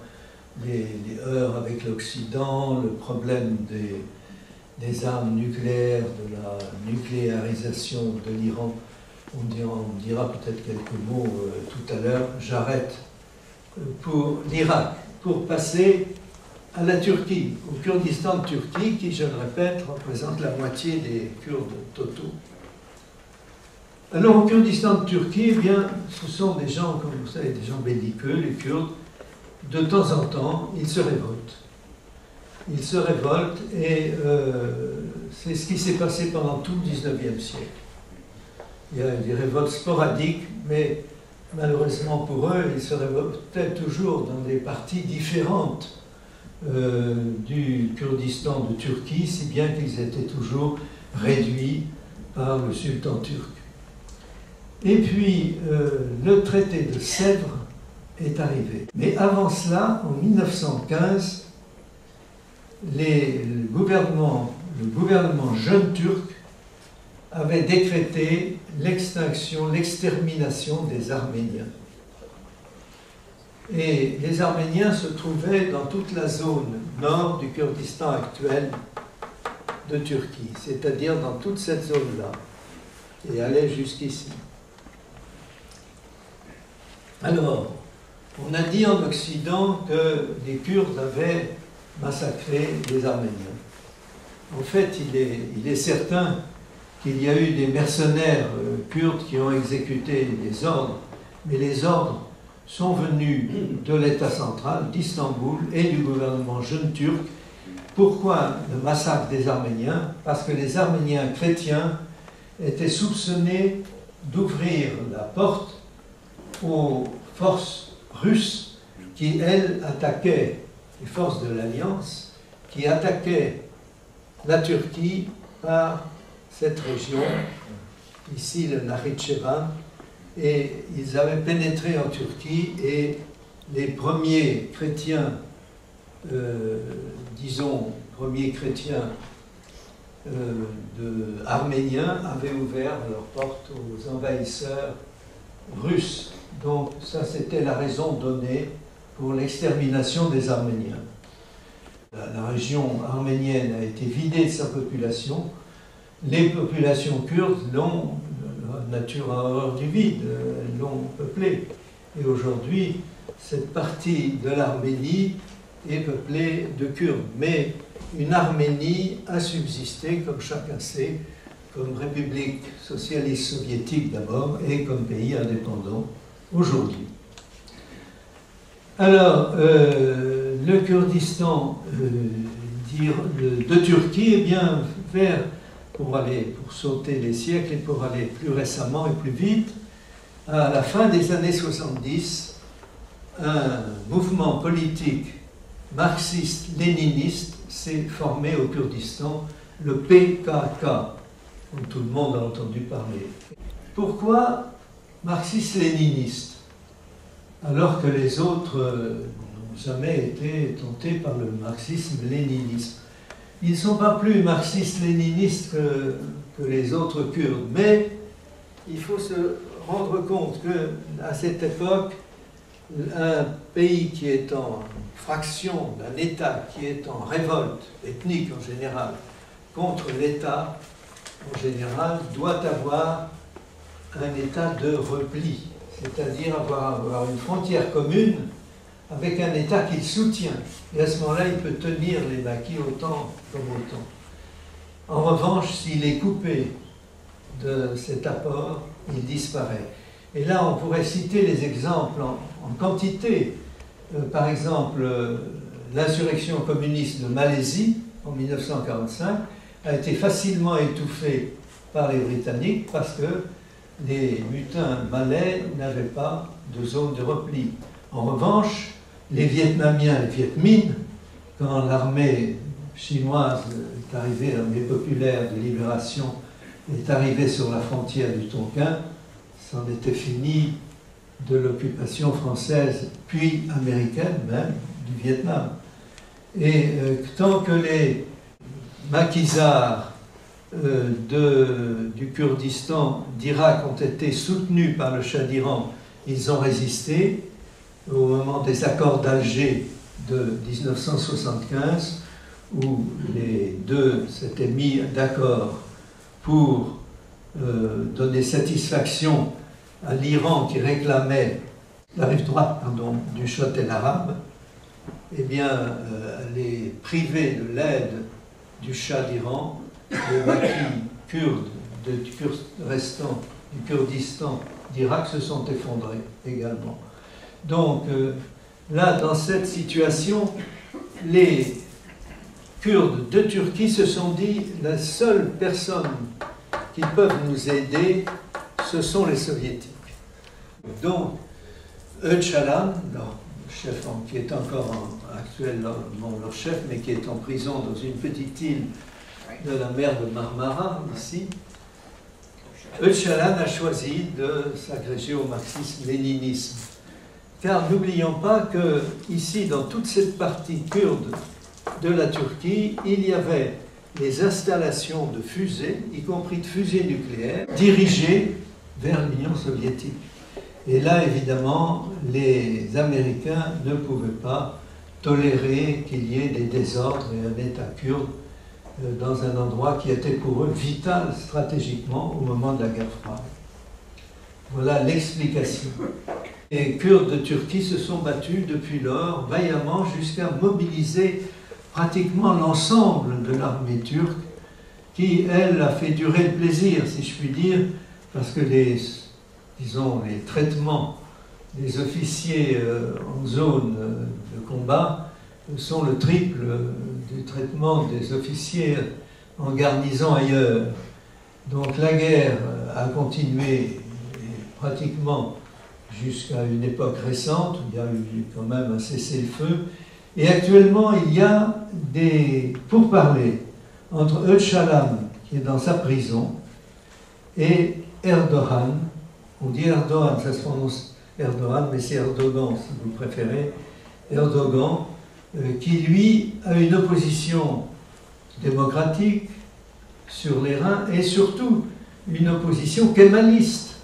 les heurts avec l'Occident, le problème des armes nucléaires, de la nucléarisation de l'Iran. On dira peut-être quelques mots tout à l'heure. J'arrête pour l'Irak, pour passer à la Turquie, au Kurdistan de Turquie, qui, je le répète, représente la moitié des Kurdes totaux. Alors, au Kurdistan de Turquie, eh bien, ce sont des gens, comme vous savez, des gens belliqueux, les Kurdes. De temps en temps, ils se révoltent. Ils se révoltent et c'est ce qui s'est passé pendant tout le XIXe siècle. Il y a des révoltes sporadiques, mais malheureusement pour eux, ils se révoltaient toujours dans des parties différentes du Kurdistan de Turquie, si bien qu'ils étaient toujours réduits par le sultan turc. Et puis, le traité de Sèvres est arrivé. Mais avant cela, en 1915, le gouvernement jeune turc avait décrété l'extinction, l'extermination des Arméniens. Et les Arméniens se trouvaient dans toute la zone nord du Kurdistan actuel de Turquie, c'est-à-dire dans toute cette zone-là, et allaient jusqu'ici. Alors, on a dit en Occident que les Kurdes avaient massacré les Arméniens. En fait, il est certain qu'il y a eu des mercenaires kurdes qui ont exécuté des ordres, mais les ordres sont venus de l'État central, d'Istanbul et du gouvernement jeune turc. Pourquoi le massacre des Arméniens? Parce que les Arméniens chrétiens étaient soupçonnés d'ouvrir la porte aux forces russes qui, elles, attaquaient les forces de l'Alliance, qui attaquaient la Turquie par cette région, ici le Nakhitchevan, et ils avaient pénétré en Turquie et les premiers chrétiens, premiers chrétiens arméniens avaient ouvert leurs portes aux envahisseurs russes. Donc ça, c'était la raison donnée pour l'extermination des Arméniens. La région arménienne a été vidée de sa population. Les populations kurdes l'ont, la nature a horreur du vide, l'ont peuplée. Et aujourd'hui, cette partie de l'Arménie est peuplée de Kurdes. Mais une Arménie a subsisté, comme chacun sait, comme république socialiste soviétique d'abord et comme pays indépendant aujourd'hui. Alors, le Kurdistan de Turquie, eh bien, pour sauter les siècles et pour aller plus récemment et plus vite, à la fin des années 70, un mouvement politique marxiste-léniniste s'est formé au Kurdistan, le PKK, dont tout le monde a entendu parler. Pourquoi marxiste-léniniste, alors que les autres n'ont jamais été tentés par le marxisme-léninisme? Ils ne sont pas plus marxistes-léninistes que les autres Kurdes, mais il faut se rendre compte qu'à cette époque, un pays qui est en fraction d'un État qui est en révolte ethnique en général contre l'État en général doit avoir un état de repli, c'est-à-dire avoir une frontière commune avec un État qu'il soutient. Et à ce moment-là, il peut tenir les maquis autant comme autant. En revanche, s'il est coupé de cet apport, il disparaît. Et là, on pourrait citer les exemples en quantité. Par exemple, l'insurrection communiste de Malaisie, en 1945, a été facilement étouffée par les Britanniques parce que les mutins malais n'avaient pas de zone de repli. En revanche, les Vietnamiens, les Viet Minh, quand l'armée chinoise est arrivée, l'armée populaire de libération est arrivée sur la frontière du Tonkin, c'en était fini de l'occupation française, puis américaine même, du Vietnam. Et tant que les maquisards du Kurdistan d'Irak ont été soutenus par le Shah d'Iran, ils ont résisté au moment des accords d'Alger de 1975, où les deux s'étaient mis d'accord pour donner satisfaction à l'Iran qui réclamait la rive droite du châtel arabe, eh bien, les privés de l'aide du Shah d'Iran, les maquis kurdes restants du Kurdistan d'Irak se sont effondrés également. Donc là, dans cette situation, les Kurdes de Turquie se sont dit la seule personne qui peuvent nous aider, ce sont les Soviétiques. Donc, Öcalan, leur chef, qui est encore actuellement leur chef, mais qui est en prison dans une petite île de la mer de Marmara, ici, Öcalan a choisi de s'agréger au marxisme-léninisme. Car n'oublions pas que ici, dans toute cette partie kurde de la Turquie, il y avait les installations de fusées, y compris de fusées nucléaires, dirigées vers l'Union soviétique. Et là, évidemment, les Américains ne pouvaient pas tolérer qu'il y ait des désordres et un État kurde dans un endroit qui était pour eux vital stratégiquement au moment de la guerre froide. Voilà l'explication. Les Kurdes de Turquie se sont battus depuis lors vaillamment jusqu'à mobiliser pratiquement l'ensemble de l'armée turque qui, elle, a fait durer le plaisir, si je puis dire, parce que les traitements des officiers en zone de combat sont le triple du traitement des officiers en garnison ailleurs. Donc la guerre a continué pratiquement jusqu'à une époque récente, où il y a eu quand même un cessez-le-feu, et actuellement il y a des pourparlers entre Öcalan, qui est dans sa prison, et Erdogan. On dit Erdogan, ça se prononce Erdogan, mais c'est Erdogan si vous préférez. Erdogan, qui lui a une opposition démocratique sur les reins et surtout une opposition kémaliste,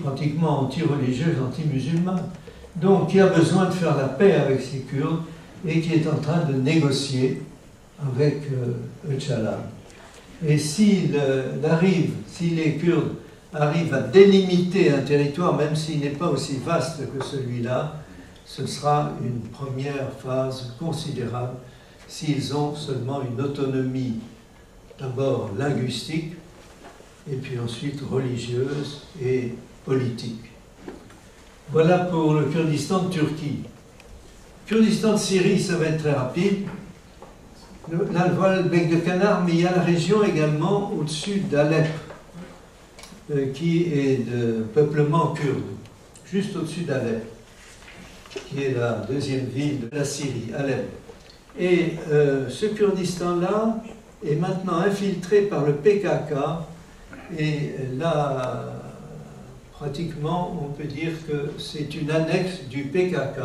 pratiquement anti-religieuse, anti-musulmane. Donc qui a besoin de faire la paix avec ces Kurdes et qui est en train de négocier avec Öcalan. Et si les Kurdes arrivent à délimiter un territoire, même s'il n'est pas aussi vaste que celui-là, ce sera une première phase considérable s'ils ont seulement une autonomie, d'abord linguistique, et puis ensuite religieuse et politique. Voilà pour le Kurdistan de Turquie. Kurdistan de Syrie, ça va être très rapide. Là, voilà le bec de canard, mais il y a la région également au-dessus d'Alep, qui est de peuplement kurde, juste au-dessus d'Alep, qui est la deuxième ville de la Syrie, Alep. Et ce Kurdistan-là est maintenant infiltré par le PKK, et là, pratiquement, on peut dire que c'est une annexe du PKK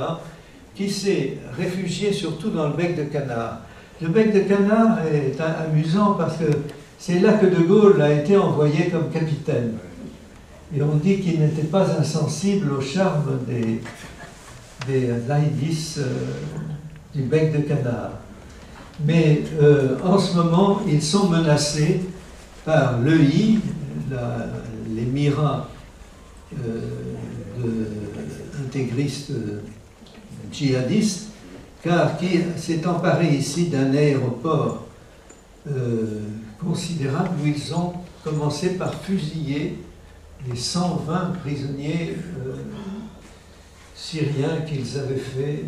qui s'est réfugié surtout dans le bec de canard. Le bec de canard est amusant parce que c'est là que De Gaulle a été envoyé comme capitaine. Et on dit qu'il n'était pas insensible au charme des zaïdis du bec de canard. Mais en ce moment, ils sont menacés par l'EI, l'émirat intégristes djihadistes, car qui s'est emparé ici d'un aéroport considérable où ils ont commencé par fusiller les 120 prisonniers syriens qu'ils avaient fait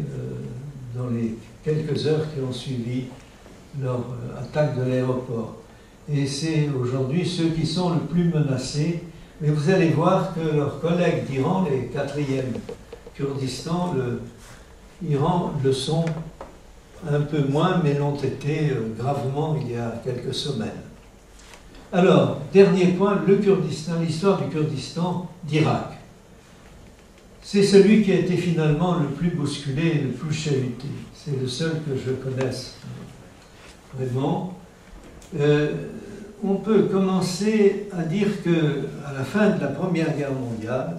dans les quelques heures qui ont suivi leur attaque de l'aéroport. Et c'est aujourd'hui ceux qui sont le plus menacés. Mais vous allez voir que leurs collègues d'Iran, les 4e Kurdistan, l'Iran le sont un peu moins, mais l'ont été gravement il y a quelques semaines. Alors, dernier point, le Kurdistan, l'histoire du Kurdistan d'Irak. C'est celui qui a été finalement le plus bousculé et le plus chahuté. C'est le seul que je connaisse vraiment. On peut commencer à dire qu'à la fin de la Première Guerre mondiale,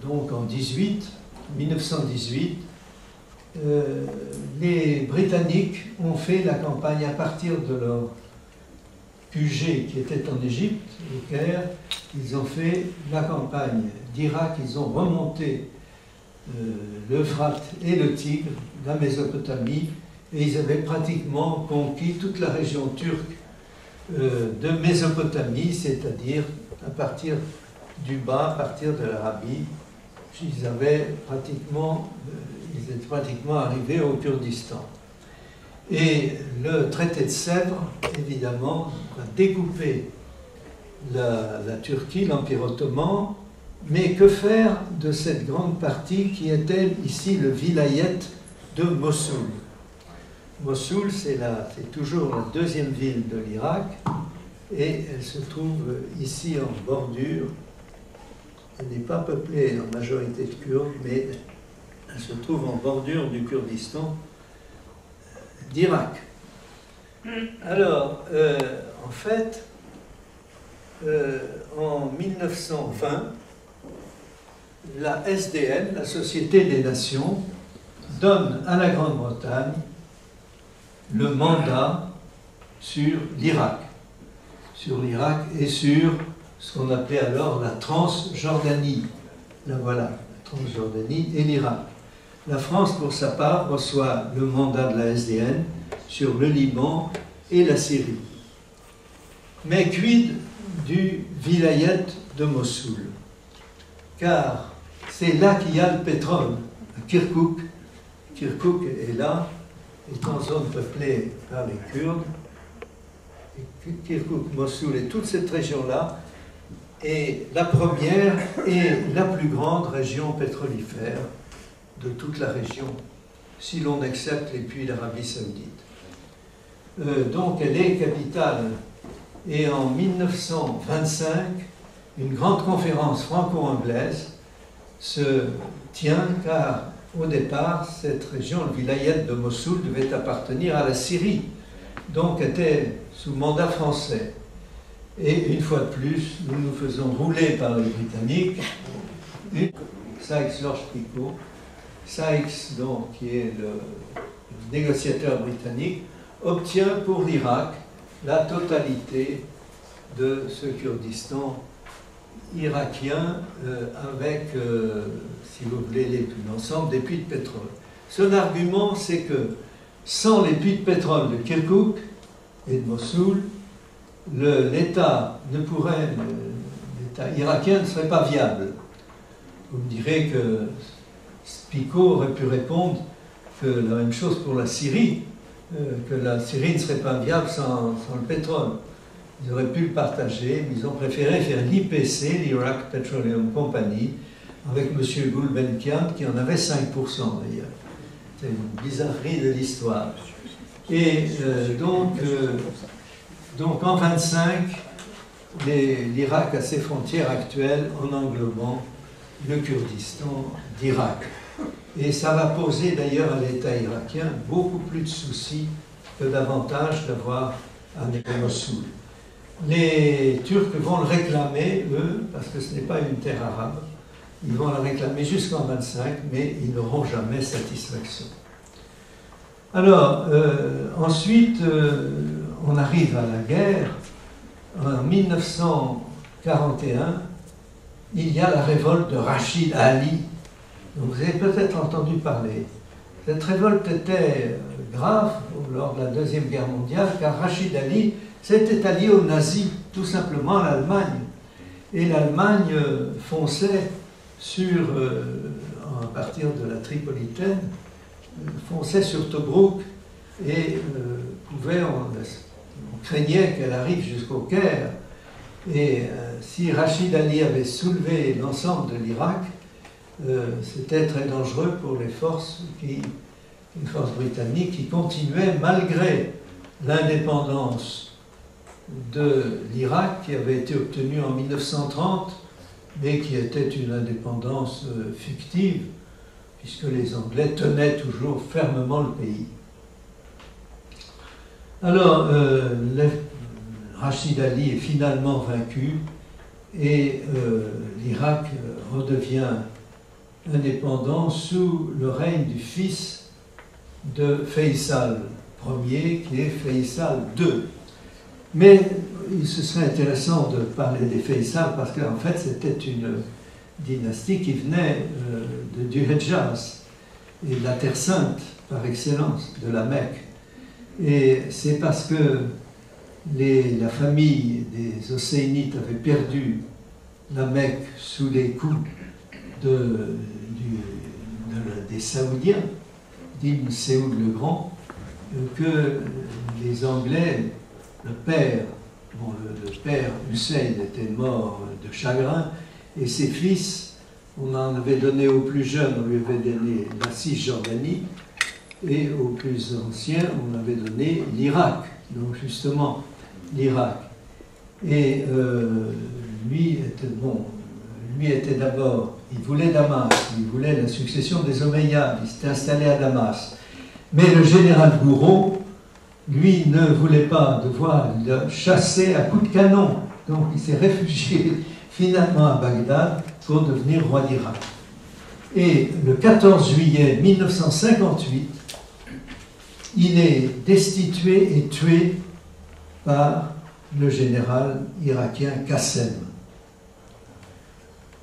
donc en 1918, les Britanniques ont fait la campagne à partir de leur QG qui était en Égypte, au Caire. Ils ont fait la campagne d'Irak, ils ont remonté l'Euphrate et le Tigre, la Mésopotamie, et ils avaient pratiquement conquis toute la région turque de Mésopotamie, c'est-à-dire à partir du bas, à partir de l'Arabie. Ils étaient pratiquement arrivés au Kurdistan. Et le traité de Sèvres, évidemment, a découpé la Turquie, l'Empire ottoman, mais que faire de cette grande partie qui était ici le vilayet de Mossoul? Mossoul, c'est toujours la deuxième ville de l'Irak, et elle se trouve ici en bordure. Elle n'est pas peuplée en majorité de Kurdes, mais elle se trouve en bordure du Kurdistan d'Irak. Alors, en fait, en 1920, la SDN, la Société des Nations, donne à la Grande-Bretagne le mandat sur l'Irak et sur ce qu'on appelait alors la Transjordanie. Là voilà, la Transjordanie et l'Irak. La France, pour sa part, reçoit le mandat de la SDN sur le Liban et la Syrie. Mais quid du vilayet de Mossoul? Car c'est là qu'il y a le pétrole, à Kirkouk. Kirkouk est là, est en zone peuplée par les Kurdes. Et Kirkouk, Mossoul et toute cette région-là est la première et la plus grande région pétrolifère de toute la région, si l'on accepte les puits d'Arabie Saoudite. Donc elle est capitale. Et en 1925, une grande conférence franco-anglaise se tient, car au départ, cette région, le vilayet de Mossoul, devait appartenir à la Syrie, donc était sous mandat français. Et une fois de plus, nous nous faisons rouler par les Britanniques. Sykes-Lorch-Picot, Sykes, donc, qui est le négociateur britannique, obtient pour l'Irak la totalité de ce Kurdistan irakien avec, si vous voulez, l'ensemble des puits de pétrole. Son argument, c'est que sans les puits de pétrole de Kirkouk et de Mossoul, l'État irakien ne serait pas viable. Vous me direz que Picot aurait pu répondre que la même chose pour la Syrie, que la Syrie ne serait pas viable sans le pétrole. Ils auraient pu le partager, mais ils ont préféré faire l'IPC, l'Iraq Petroleum Company, avec M. Gulbenkian, qui en avait 5% d'ailleurs. C'est une bizarrerie de l'histoire. Et donc en 1925, l'Irak a ses frontières actuelles en englobant le Kurdistan d'Irak. Et ça va poser d'ailleurs à l'État irakien beaucoup plus de soucis que d'avantages d'avoir un Mossoul. Les Turcs vont le réclamer, eux, parce que ce n'est pas une terre arabe. Ils vont le réclamer jusqu'en 1925, mais ils n'auront jamais satisfaction. Alors, ensuite, on arrive à la guerre. En 1941, il y a la révolte de Rachid Ali. Donc, vous avez peut-être entendu parler. Cette révolte était grave lors de la Deuxième Guerre mondiale, car Rachid Ali s'était allié aux nazis, tout simplement à l'Allemagne. Et l'Allemagne fonçait à partir de la Tripolitaine, fonçait sur Tobrouk et on craignait qu'elle arrive jusqu'au Caire. Et si Rachid Ali avait soulevé l'ensemble de l'Irak, c'était très dangereux pour les forces britanniques qui continuaient, malgré l'indépendance de l'Irak, qui avait été obtenue en 1930, mais qui était une indépendance fictive, puisque les Anglais tenaient toujours fermement le pays. Alors, Rachid Ali est finalement vaincu, et l'Irak redevient indépendant sous le règne du fils de Faisal Ier, qui est Faisal II. Mais ce serait intéressant de parler des Faisal parce qu'en fait c'était une dynastie qui venait du Hejaz et de la Terre Sainte par excellence, de la Mecque. Et c'est parce que la famille des Hosséinites avait perdu la Mecque sous les coups des Saoudiens, d'Ibn Saoud le Grand, que les Anglais, le père Hussein était mort de chagrin, et ses fils, on en avait donné au plus jeune, on lui avait donné la Cisjordanie, et au plus ancien, on avait donné l'Irak, donc justement l'Irak. Et lui était d'abord, il voulait Damas, il voulait la succession des Omeyyades, il s'était installé à Damas. Mais le général Gouraud, lui, ne voulait pas devoir le chasser à coups de canon. Donc il s'est réfugié finalement à Bagdad pour devenir roi d'Irak. Et le 14 juillet 1958, il est destitué et tué par le général irakien Qassem.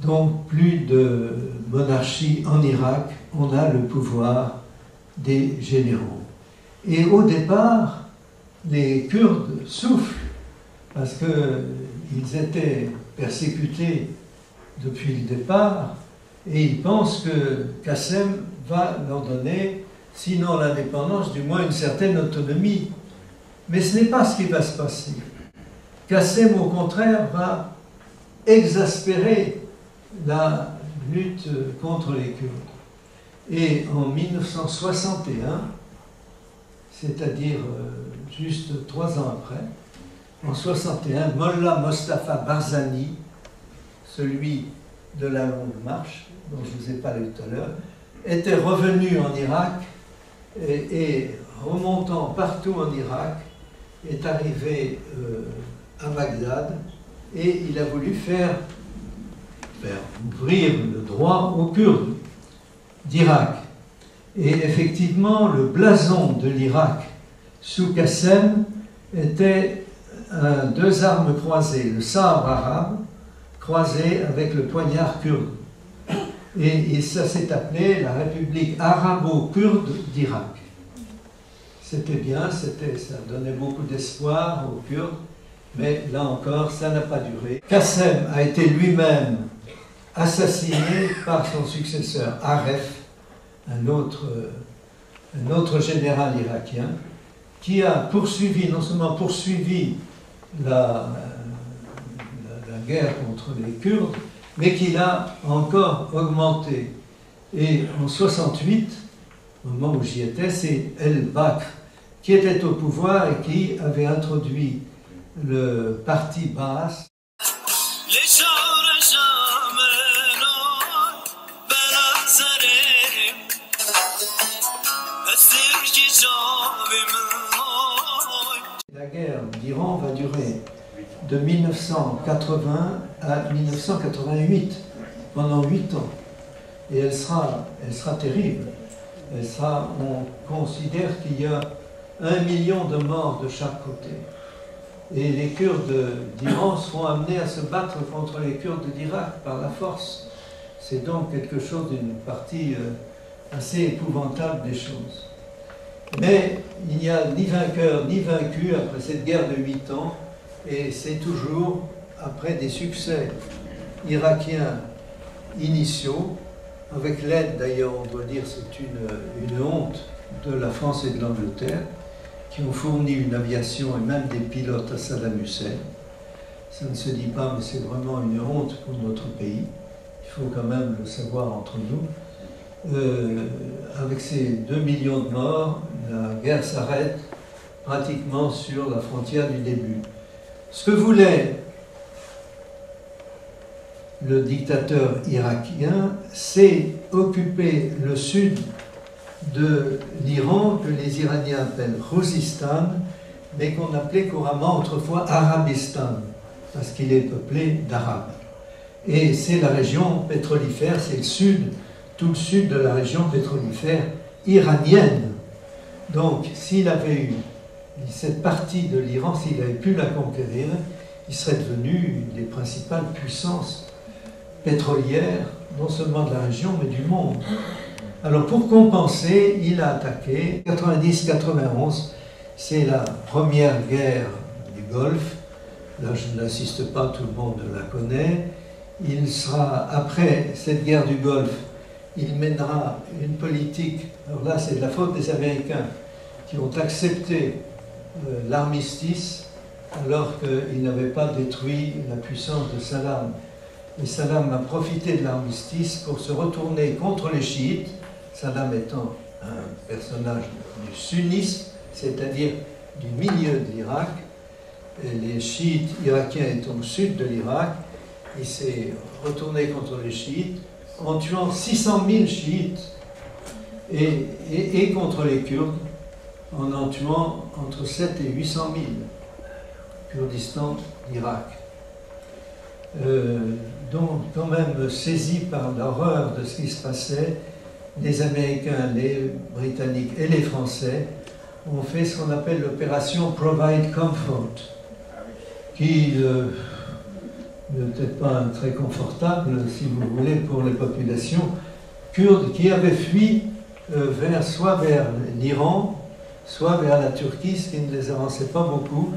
Donc plus de monarchie en Irak, on a le pouvoir des généraux. Et au départ, les Kurdes souffrent parce qu'ils étaient persécutés depuis le départ et ils pensent que Qassem va leur donner, sinon l'indépendance, du moins une certaine autonomie. Mais ce n'est pas ce qui va se passer. Qassem, au contraire, va exaspérer la lutte contre les Kurdes. Et en 1961, c'est-à-dire juste 3 ans après, en 61, Mollah Mostafa Barzani, celui de la longue marche, dont je vous ai parlé tout à l'heure, était revenu en Irak et remontant partout en Irak, est arrivé à Bagdad et il a voulu faire ouvrir le droit aux Kurdes d'Irak. Et effectivement, le blason de l'Irak sous Qassem était 2 armes croisées, le sabre arabe croisé avec le poignard kurde. Et ça s'est appelé la République arabo-kurde d'Irak. C'était bien, ça donnait beaucoup d'espoir aux Kurdes, mais là encore, ça n'a pas duré. Qassem a été lui-même assassiné par son successeur Aref, un autre général irakien, qui a poursuivi, non seulement poursuivi la guerre contre les Kurdes, mais qui l'a encore augmenté. Et en 68, au moment où j'y étais, c'est El-Bakr qui était au pouvoir et qui avait introduit le parti Baas. La guerre d'Iran va durer de 1980 à 1988, pendant 8 ans. Et elle sera terrible. On considère qu'il y a 1 million de morts de chaque côté. Et les Kurdes d'Iran seront amenés à se battre contre les Kurdes d'Irak par la force. C'est donc quelque chose d'une partie assez épouvantable des choses. Mais il n'y a ni vainqueur ni vaincu après cette guerre de 8 ans, et c'est toujours après des succès irakiens initiaux, avec l'aide d'ailleurs, on doit dire, c'est une honte de la France et de l'Angleterre, qui ont fourni une aviation et même des pilotes à Saddam Hussein. Ça ne se dit pas, mais c'est vraiment une honte pour notre pays. Il faut quand même le savoir entre nous. Avec ces 2 millions de morts, la guerre s'arrête pratiquement sur la frontière du début. Ce que voulait le dictateur irakien, c'est occuper le sud de l'Iran, que les Iraniens appellent Khuzistan, mais qu'on appelait couramment autrefois Arabistan, parce qu'il est peuplé d'Arabes. Et c'est la région pétrolifère, c'est le sud, tout le sud de la région pétrolifère iranienne. Donc, s'il avait eu cette partie de l'Iran, s'il avait pu la conquérir, il serait devenu une des principales puissances pétrolières, non seulement de la région, mais du monde. Alors, pour compenser, il a attaqué 90-91, c'est la première guerre du Golfe. Là, je n'insiste pas, tout le monde la connaît. Il sera, après cette guerre du Golfe, il mènera une politique, alors là c'est de la faute des Américains, qui ont accepté l'armistice alors qu'ils n'avaient pas détruit la puissance de Saddam. Et Saddam a profité de l'armistice pour se retourner contre les chiites, Saddam étant un personnage du sunnisme, c'est-à-dire du milieu de l'Irak. Les chiites irakiens étant au sud de l'Irak, il s'est retourné contre les chiites en tuant 600 000 chiites et contre les Kurdes en tuant entre 7 et 800 000. Kurdistan, Irak. Donc, quand même saisi par l'horreur de ce qui se passait, les Américains, les Britanniques et les Français ont fait ce qu'on appelle l'opération Provide Comfort, qui n'est peut-être pas très confortable, si vous voulez, pour les populations kurdes qui avaient fui soit vers l'Iran, soit vers la Turquie, ce qui ne les avançait pas beaucoup,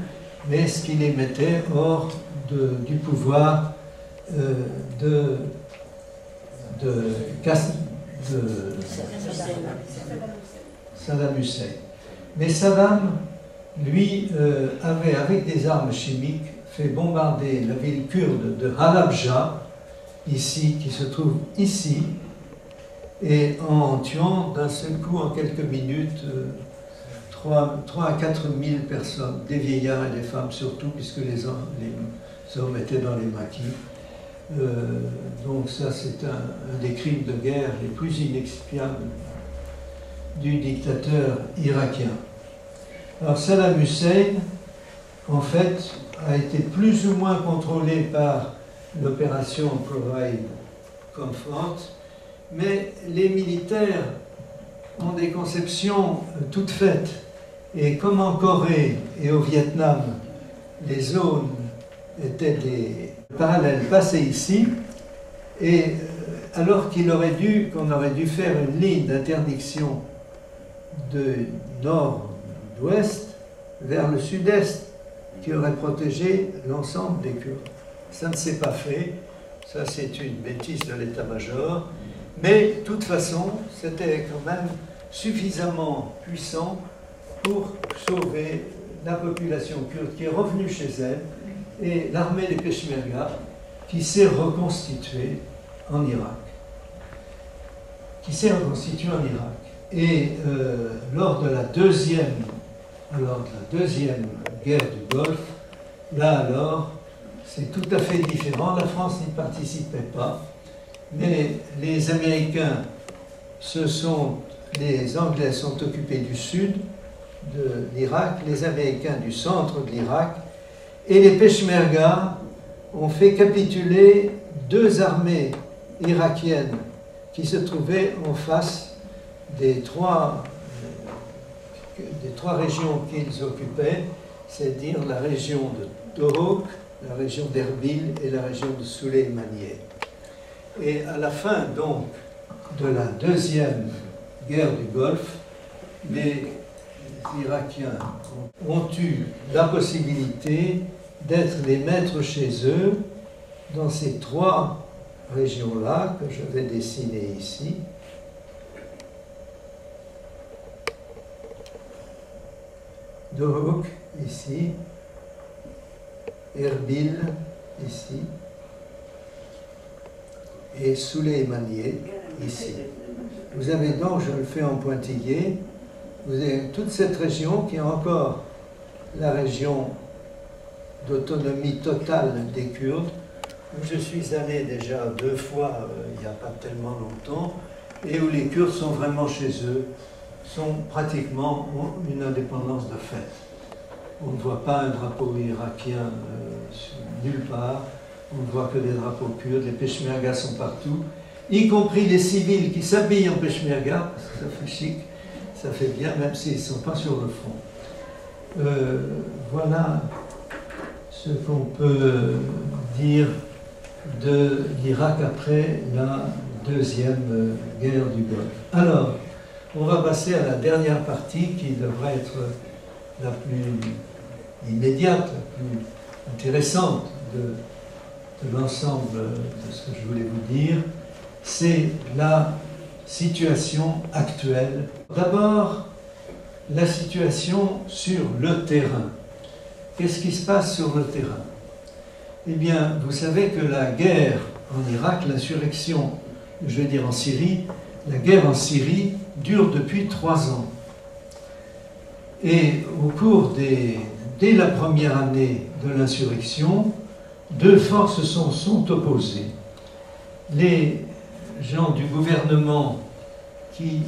mais ce qui les mettait hors du pouvoir de Saddam Hussein. Mais Saddam, lui, avait, avec des armes chimiques, fait bombarder la ville kurde de Halabja, ici, qui se trouve ici, et en tuant d'un seul coup, en quelques minutes, 3 à 4 000 personnes, des vieillards et des femmes surtout, puisque les hommes étaient dans les maquis. Donc ça, c'est un des crimes de guerre les plus inexpiables du dictateur irakien. Alors Saddam Hussein, en fait, a été plus ou moins contrôlé par l'opération Provide Comfort, mais les militaires ont des conceptions toutes faites. Et comme en Corée et au Vietnam, les zones étaient des parallèles passés ici, et alors qu'on aurait dû faire une ligne d'interdiction de nord-ouest vers le sud-est, qui aurait protégé l'ensemble des Kurdes. Ça ne s'est pas fait, ça c'est une bêtise de l'état-major, mais de toute façon, c'était quand même suffisamment puissant pour sauver la population kurde qui est revenue chez elle et l'armée des Peshmerga qui s'est reconstituée en Irak. Et lors de la deuxième guerre du Golfe, là alors, c'est tout à fait différent. La France n'y participait pas, mais les Américains les Anglais sont occupés du sud de l'Irak, les Américains du centre de l'Irak, et les Peshmerga ont fait capituler 2 armées irakiennes qui se trouvaient en face des trois régions qu'ils occupaient, c'est-à-dire la région de Tobruk, la région d'Erbil et la région de Soleimaniye. Et à la fin donc de la deuxième guerre du Golfe, les Irakiens ont eu la possibilité d'être les maîtres chez eux dans ces 3 régions-là que je vais dessiner ici. Tobruk, ici, Erbil, ici, et Soleimaniye, ici. Vous avez donc, je le fais en pointillé, vous avez toute cette région qui est encore la région d'autonomie totale des Kurdes, où je suis allé déjà 2 fois il n'y a pas tellement longtemps, et où les Kurdes sont vraiment chez eux, sont pratiquement une indépendance de fait. On ne voit pas un drapeau irakien nulle part, on ne voit que des drapeaux kurdes, les Peshmergas sont partout, y compris les civils qui s'habillent en Peshmerga, parce que ça fait chic, ça fait bien, même s'ils ne sont pas sur le front. Voilà ce qu'on peut dire de l'Irak après la deuxième guerre du Golfe. Alors, on va passer à la dernière partie qui devrait être la plus immédiate, la plus intéressante de l'ensemble de ce que je voulais vous dire. C'est la situation actuelle. D'abord, la situation sur le terrain. Qu'est-ce qui se passe sur le terrain? Eh bien, vous savez que la guerre en Irak, l'insurrection, je vais dire en Syrie, la guerre en Syrie dure depuis 3 ans. Et au cours dès la première année de l'insurrection, 2 forces sont opposées. Les gens du gouvernement qui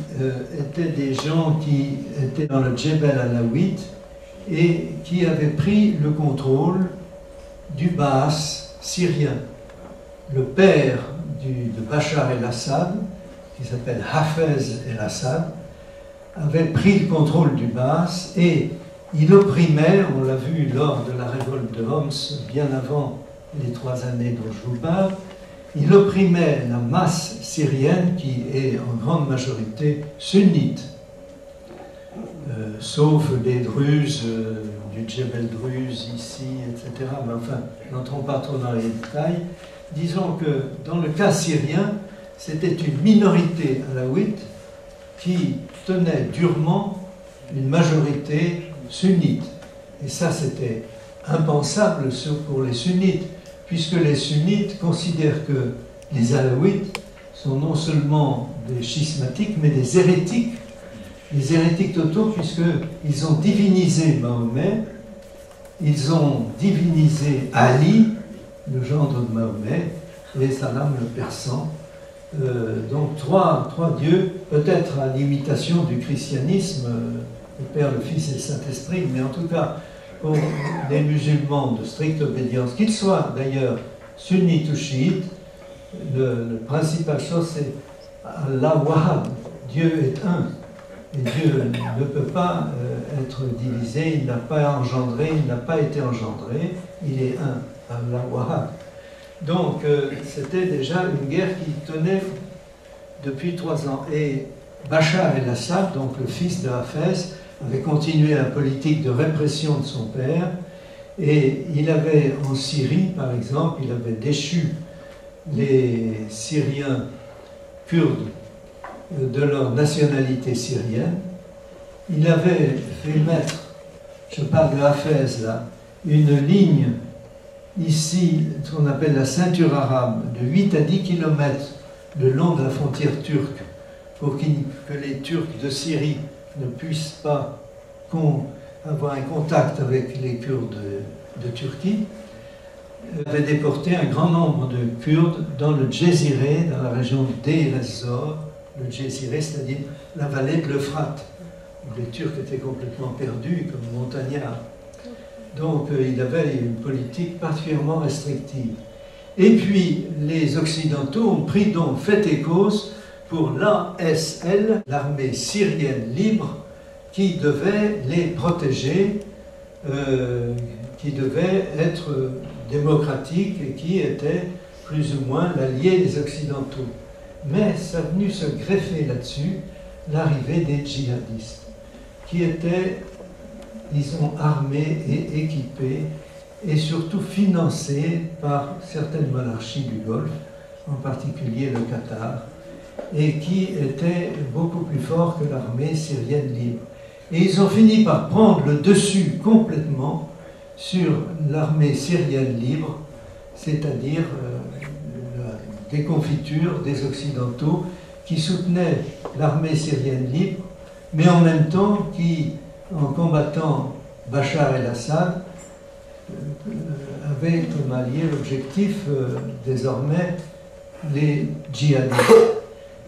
étaient des gens qui étaient dans le Djebel Alawite et qui avaient pris le contrôle du Baas syrien. Le père de Bachar el-Assad, qui s'appelle Hafez el-Assad, avait pris le contrôle du Baas et il opprimait, on l'a vu lors de la révolte de Homs, bien avant les 3 années dont je vous parle, il opprimait la masse syrienne qui est en grande majorité sunnite, sauf les Druzes, du Djebel Druze ici, etc. Mais enfin, n'entrons pas trop dans les détails. Disons que dans le cas syrien, c'était une minorité alawite qui tenait durement une majorité sunnite. Et ça, c'était impensable pour les sunnites, puisque les sunnites considèrent que les alaouites sont non seulement des schismatiques, mais des hérétiques. Les hérétiques totaux, puisqu'ils ont divinisé Mahomet, ils ont divinisé Ali, le gendre de Mahomet, et Salam le persan. Donc trois dieux, peut-être à l'imitation du christianisme, le Père, le Fils et le Saint-Esprit, mais en tout cas pour les musulmans de stricte obédience, qu'ils soient d'ailleurs sunnites ou chiites, la principale chose c'est Allah Wahad, Dieu est un. Et Dieu ne peut pas être divisé, il n'a pas engendré, il n'a pas été engendré, il est un, Allah Wahad. Donc c'était déjà une guerre qui tenait depuis 3 ans. Et Bachar el-Assad, donc le fils de Hafez, avait continué la politique de répression de son père, et il avait en Syrie, par exemple, il avait déchu les Syriens kurdes de leur nationalité syrienne. Il avait fait mettre, je parle de Hafez là, une ligne ici, ce qu'on appelle la ceinture arabe, de 8 à 10 km le long de la frontière turque, pour que les Turcs de Syrie ne puissent pas avoir un contact avec les Kurdes de Turquie. Il avait déporté un grand nombre de Kurdes dans le Djeziré, dans la région d'Deir ez-Zor, le Djeziré, c'est-à-dire la vallée de l'Euphrate, où les Turcs étaient complètement perdus comme montagnards. Donc il avait une politique particulièrement restrictive. Et puis les Occidentaux ont pris donc fait et cause pour l'ASL, l'armée syrienne libre, qui devait les protéger, qui devait être démocratique et qui était plus ou moins l'allié des Occidentaux. Mais ça a venu se greffer là-dessus l'arrivée des djihadistes, qui étaient, disons, armés et équipés, et surtout financés par certaines monarchies du Golfe, en particulier le Qatar, et qui étaient beaucoup plus forts que l'armée syrienne libre. Et ils ont fini par prendre le dessus complètement sur l'armée syrienne libre, c'est-à-dire la déconfiture des Occidentaux qui soutenaient l'armée syrienne libre, mais en même temps qui, en combattant Bachar el-Assad, avait comme allié l'objectif désormais les djihadistes.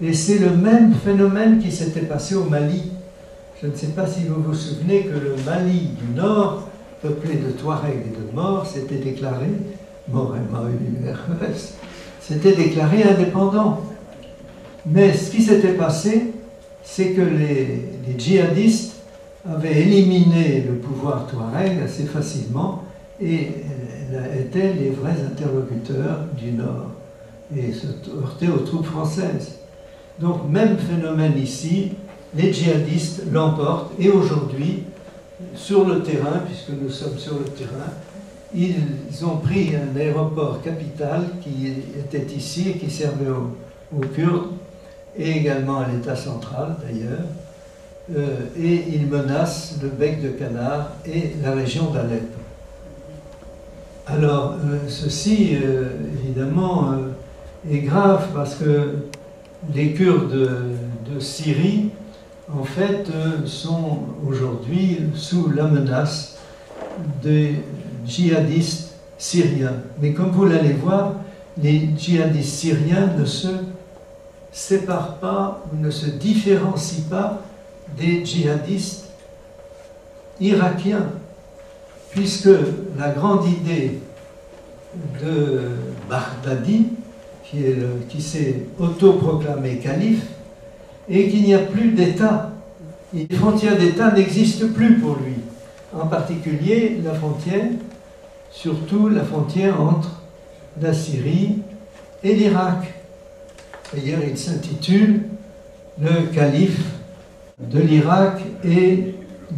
Et c'est le même phénomène qui s'était passé au Mali. Je ne sais pas si vous vous souvenez que le Mali du Nord, peuplé de Touaregs et de Maures, s'était déclaré, s'était déclaré indépendant. Mais ce qui s'était passé, c'est que les djihadistes avaient éliminé le pouvoir touareg assez facilement et étaient les vrais interlocuteurs du Nord et se heurtaient aux troupes françaises. Donc, même phénomène ici, les djihadistes l'emportent et aujourd'hui, sur le terrain, puisque nous sommes sur le terrain, ils ont pris un aéroport capital qui était ici et qui servait aux Kurdes et également à l'État central d'ailleurs, et ils menacent le bec de Canard et la région d'Alep. Alors, ceci, évidemment, est grave parce que les Kurdes de Syrie, en fait, sont aujourd'hui sous la menace des djihadistes syriens. Mais comme vous l'allez voir, les djihadistes syriens ne se séparent pas, ne se différencient pas des djihadistes irakiens, puisque la grande idée de Baghdadi, qui s'est autoproclamé calife, et qu'il n'y a plus d'État. Les frontières d'État n'existent plus pour lui. En particulier, la frontière, surtout la frontière entre la Syrie et l'Irak. D'ailleurs, il s'intitule le calife de l'Irak et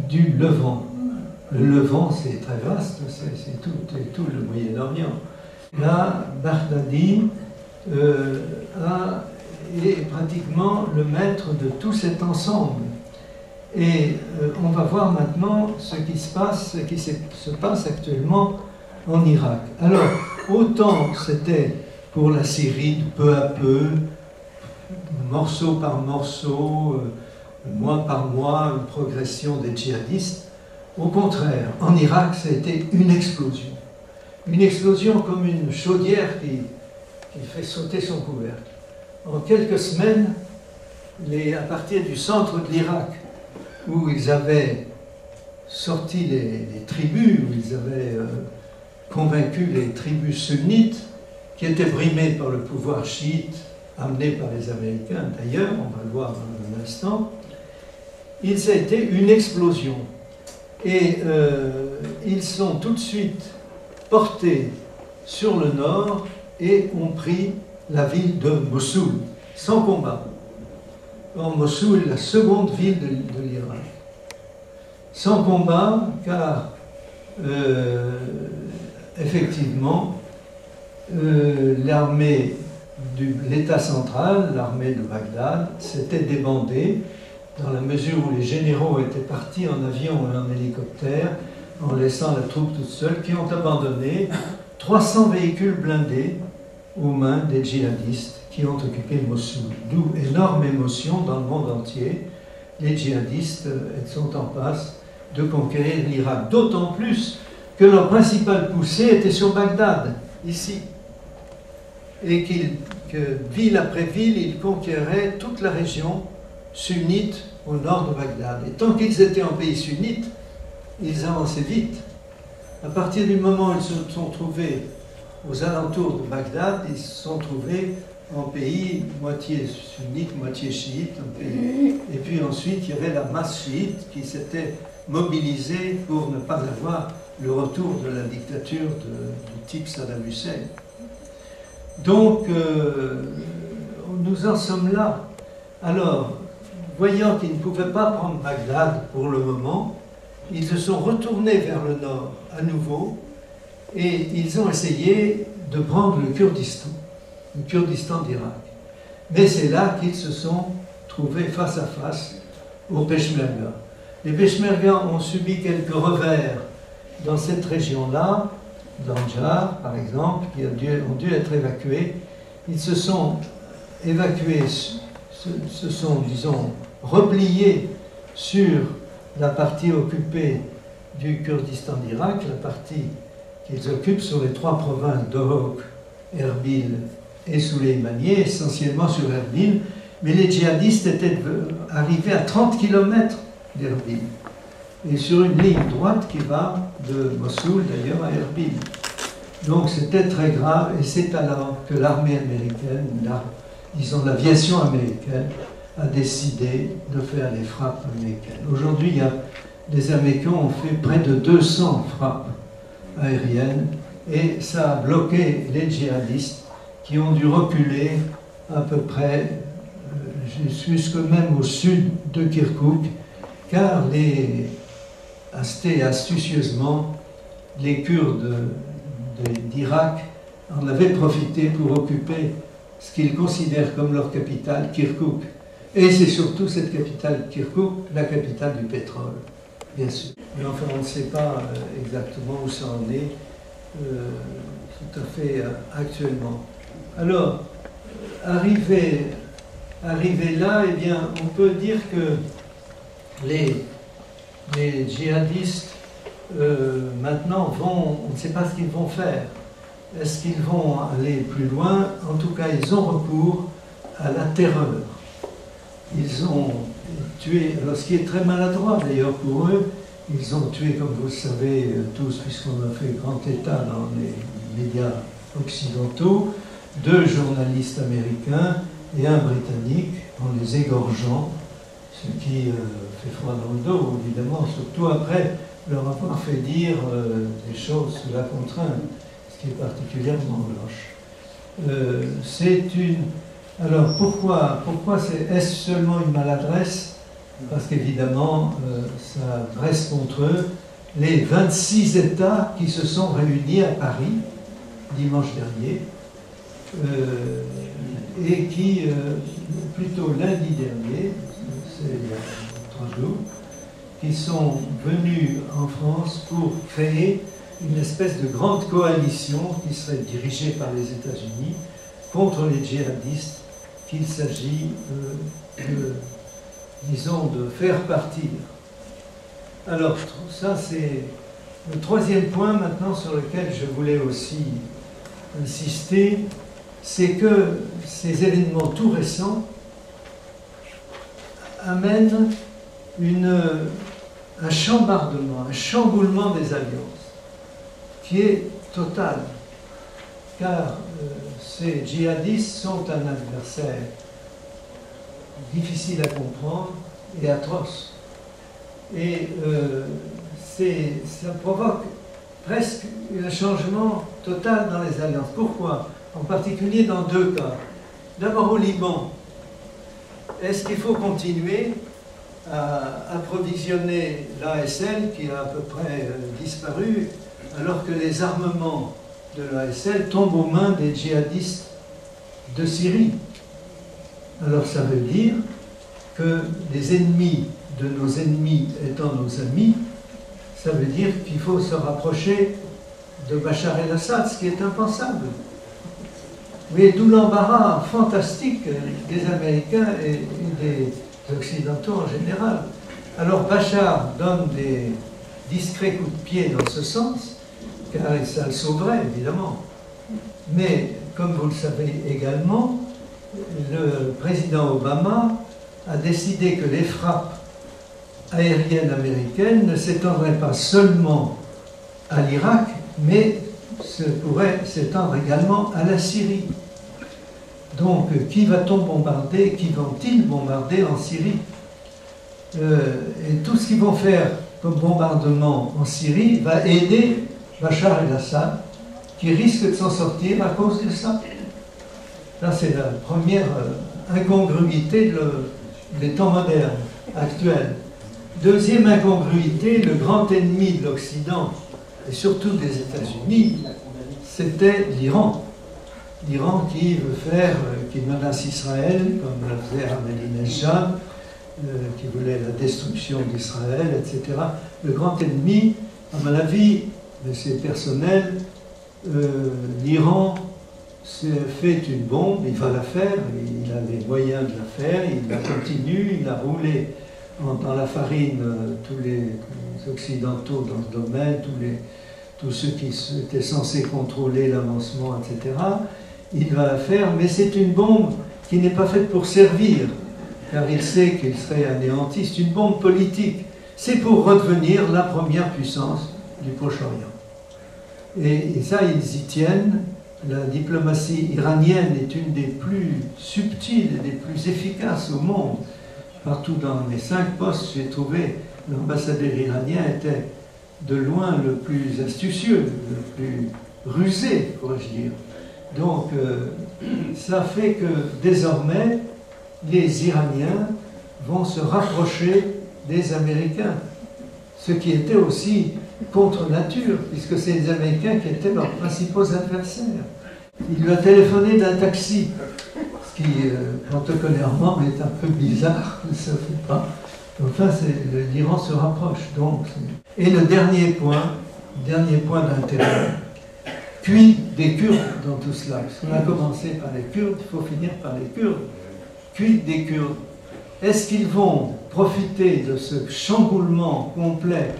du Levant. Le Levant, c'est très vaste, c'est tout le Moyen-Orient. Là, Baghdadi est pratiquement le maître de tout cet ensemble. Et on va voir maintenant ce qui se passe actuellement en Irak. Alors, autant c'était pour la Syrie, peu à peu, morceau par morceau, mois par mois, une progression des djihadistes. Au contraire, en Irak, ça a été une explosion. Une explosion comme une chaudière qui fait sauter son couvercle. En quelques semaines, à partir du centre de l'Irak, où ils avaient sorti les tribus, où ils avaient convaincu les tribus sunnites, qui étaient brimées par le pouvoir chiite, amené par les Américains d'ailleurs, on va le voir dans un instant, ça a été une explosion. Et ils sont tout de suite portés sur le nord et ont pris la ville de Mossoul, sans combat. Or, Mossoul est la seconde ville de l'Irak. Sans combat, car effectivement, l'armée de l'État central, l'armée de Bagdad, s'était débandée dans la mesure où les généraux étaient partis en avion et en hélicoptère, en laissant la troupe toute seule, qui ont abandonné 300 véhicules blindés aux mains des djihadistes qui ont occupé Mossoul. D'où énorme émotion dans le monde entier. Les djihadistes sont en passe de conquérir l'Irak. D'autant plus que leur principale poussée était sur Bagdad, ici. Et que ville après ville, ils conquéraient toute la région sunnite au nord de Bagdad. Et tant qu'ils étaient en pays sunnite, ils avançaient vite. À partir du moment où ils se sont trouvés aux alentours de Bagdad, ils se sont trouvés en pays moitié sunnite, moitié chiite. Et puis ensuite, il y avait la masse chiite qui s'était mobilisée pour ne pas avoir le retour de la dictature du type Saddam Hussein. Donc, nous en sommes là. Alors, voyant qu'ils ne pouvaient pas prendre Bagdad pour le moment, ils se sont retournés vers le nord à nouveau et ils ont essayé de prendre le Kurdistan d'Irak. Mais c'est là qu'ils se sont trouvés face à face aux Peshmerga. Les Peshmerga ont subi quelques revers dans cette région-là, d'Anjar par exemple, qui ont dû être évacués. Ils se sont évacués, se sont, disons, repliés sur la partie occupée du Kurdistan d'Irak, la partie qu'ils occupent sur les trois provinces d'Ohok, Erbil et Soleimani, essentiellement sur Erbil, mais les djihadistes étaient arrivés à 30 km d'Erbil, et sur une ligne droite qui va de Mossoul d'ailleurs à Erbil. Donc c'était très grave, et c'est alors que l'armée américaine, disons l'aviation américaine, a décidé de faire les frappes américaines. Aujourd'hui, les Américains ont fait près de 200 frappes aériennes et ça a bloqué les djihadistes qui ont dû reculer à peu près jusque même au sud de Kirkouk, car astucieusement, les Kurdes d'Irak en avaient profité pour occuper ce qu'ils considèrent comme leur capitale, Kirkouk. Et c'est surtout cette capitale, Kirkouk, la capitale du pétrole, bien sûr. Mais enfin, on ne sait pas exactement où ça en est tout à fait actuellement. Alors, arrivé là, eh bien, on peut dire que les djihadistes maintenant on ne sait pas ce qu'ils vont faire. Est-ce qu'ils vont aller plus loin? En tout cas, ils ont recours à la terreur. Ils ont tué, alors ce qui est très maladroit d'ailleurs pour eux, ils ont tué, comme vous le savez tous, puisqu'on a fait grand état dans les médias occidentaux, 2 journalistes américains et un britannique en les égorgeant, ce qui fait froid dans le dos, évidemment, surtout après leur avoir fait dire des choses sous la contrainte, ce qui est particulièrement moche. Alors pourquoi est-ce seulement une maladresse? Parce qu'évidemment, ça dresse contre eux les 26 États qui se sont réunis à Paris dimanche dernier, et qui, plutôt lundi dernier, c'est il y a 3 jours, qui sont venus en France pour créer une espèce de grande coalition qui serait dirigée par les États-Unis contre les djihadistes qu'il s'agit disons, de faire partir. Alors, ça c'est le 3e point maintenant sur lequel je voulais aussi insister, c'est que ces événements tout récents amènent un chambardement, un chamboulement des alliances qui est total, car ces djihadistes sont un adversaire difficile à comprendre et atroce. Et ça provoque presque un changement total dans les alliances. Pourquoi? En particulier dans 2 cas. D'abord au Liban. Est-ce qu'il faut continuer à approvisionner l'ASL qui a à peu près disparu alors que les armements de l'ASL tombent aux mains des djihadistes de Syrie? Alors ça veut dire que les ennemis de nos ennemis étant nos amis, ça veut dire qu'il faut se rapprocher de Bachar el-Assad, ce qui est impensable. Mais d'où l'embarras fantastique des Américains et des Occidentaux en général. Alors Bachar donne des discrets coups de pied dans ce sens, car ça le sauverait évidemment. Mais comme vous le savez également, le président Obama a décidé que les frappes aériennes américaines ne s'étendraient pas seulement à l'Irak, mais pourraient s'étendre également à la Syrie. Donc, qui va-t-on bombarder? Qui vont-ils bombarder en Syrie? Et tout ce qu'ils vont faire comme bombardement en Syrie va aider Bachar el-Assad, qui risque de s'en sortir à cause de ça. Là, c'est la première incongruité des temps modernes, actuels. Deuxième incongruité, le grand ennemi de l'Occident, et surtout des États-Unis, c'était l'Iran. L'Iran qui menace Israël, comme le faisait Ahmadinejad, qui voulait la destruction d'Israël, etc. Le grand ennemi, à mon avis, mais c'est personnel, l'Iran fait une bombe, il va la faire, il a les moyens de la faire, il la continue, il a roulé dans la farine tous les Occidentaux dans ce domaine, tous ceux qui étaient censés contrôler l'avancement, etc. Il va la faire, mais c'est une bombe qui n'est pas faite pour servir, car il sait qu'il serait anéanti. C'est une bombe politique. C'est pour redevenir la première puissance du Proche-Orient. Et ça, ils y tiennent, la diplomatie iranienne est une des plus subtiles et des plus efficaces au monde. Partout dans les 5 postes, j'ai trouvé l'ambassadeur iranien était de loin le plus astucieux, le plus rusé, pourrais-je dire. Donc, ça fait que désormais, les Iraniens vont se rapprocher des Américains, ce qui était aussi contre nature, puisque c'est les Américains qui étaient leurs principaux adversaires. Il lui a téléphoné d'un taxi, ce qui, quand on connaît Armand, est un peu bizarre, ça ne fait pas. Enfin, l'Iran se rapproche. Donc, et le dernier point d'intérêt, quid des Kurdes dans tout cela. Parce qu'on a commencé par les Kurdes, il faut finir par les Kurdes. Quid des Kurdes? Est-ce qu'ils vont profiter de ce chamboulement complet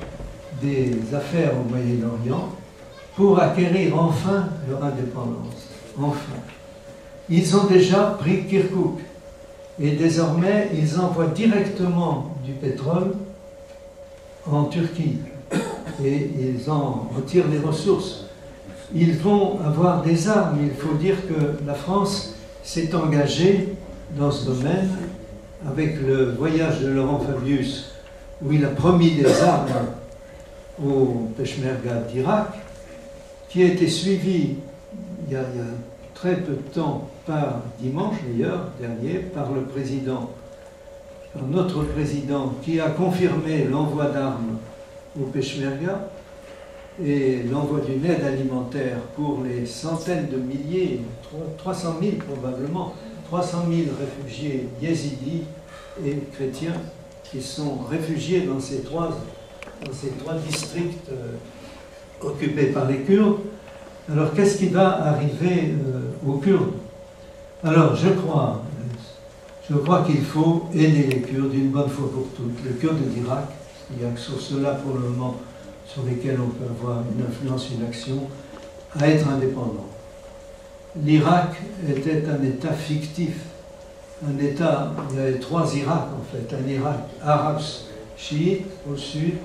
des affaires au Moyen-Orient pour acquérir enfin leur indépendance? Enfin. Ils ont déjà pris Kirkouk. Et désormais, ils envoient directement du pétrole en Turquie. Et ils en retirent les ressources. Ils vont avoir des armes. Il faut dire que la France s'est engagée dans ce domaine avec le voyage de Laurent Fabius, où il a promis des armes aux Peshmerga d'Irak, qui a été suivi il y a très peu de temps, par dimanche d'ailleurs, dernier, par le président, par notre président, qui a confirmé l'envoi d'armes aux Peshmerga et l'envoi d'une aide alimentaire pour les centaines de milliers, 300 000 probablement, 300 000 réfugiés yézidis et chrétiens qui sont réfugiés dans ces trois districts occupés par les Kurdes. Alors, qu'est-ce qui va arriver aux Kurdes? Alors, je crois qu'il faut aider les Kurdes une bonne fois pour toutes, les Kurdes d'Irak. Il y a que sur cela pour le moment sur lesquels on peut avoir une influence, une action, à être indépendant. L'Irak était un État fictif, un État, il y avait 3 Iraks en fait, un Irak arabe chiite au sud,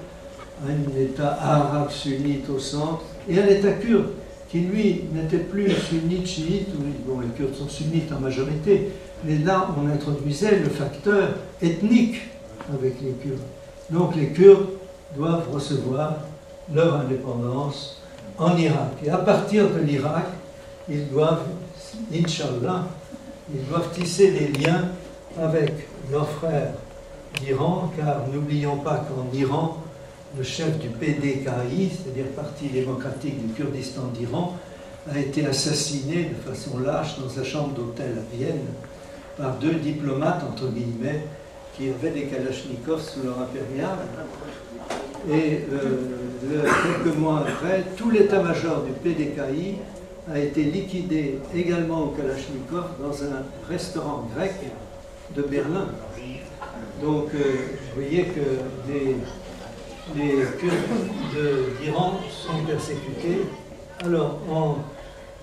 un État arabe sunnite au centre, et un État kurde, qui lui n'était plus sunnite, chiite, bon les Kurdes sont sunnites en majorité, mais là on introduisait le facteur ethnique avec les Kurdes. Donc les Kurdes doivent recevoir leur indépendance en Irak. Et à partir de l'Irak, ils doivent, Inch'Allah, ils doivent tisser des liens avec leurs frères d'Iran, car n'oublions pas qu'en Iran, le chef du PDKI, c'est-à-dire Parti démocratique du Kurdistan d'Iran, a été assassiné de façon lâche dans sa chambre d'hôtel à Vienne par 2 diplomates, entre guillemets, qui avaient des kalachnikovs sous leur impérial. Et quelques mois après, tout l'état-major du PDKI a été liquidé également au kalachnikov dans un restaurant grec de Berlin. Donc, vous voyez que les Kurdes d'Iran sont persécutés. Alors, en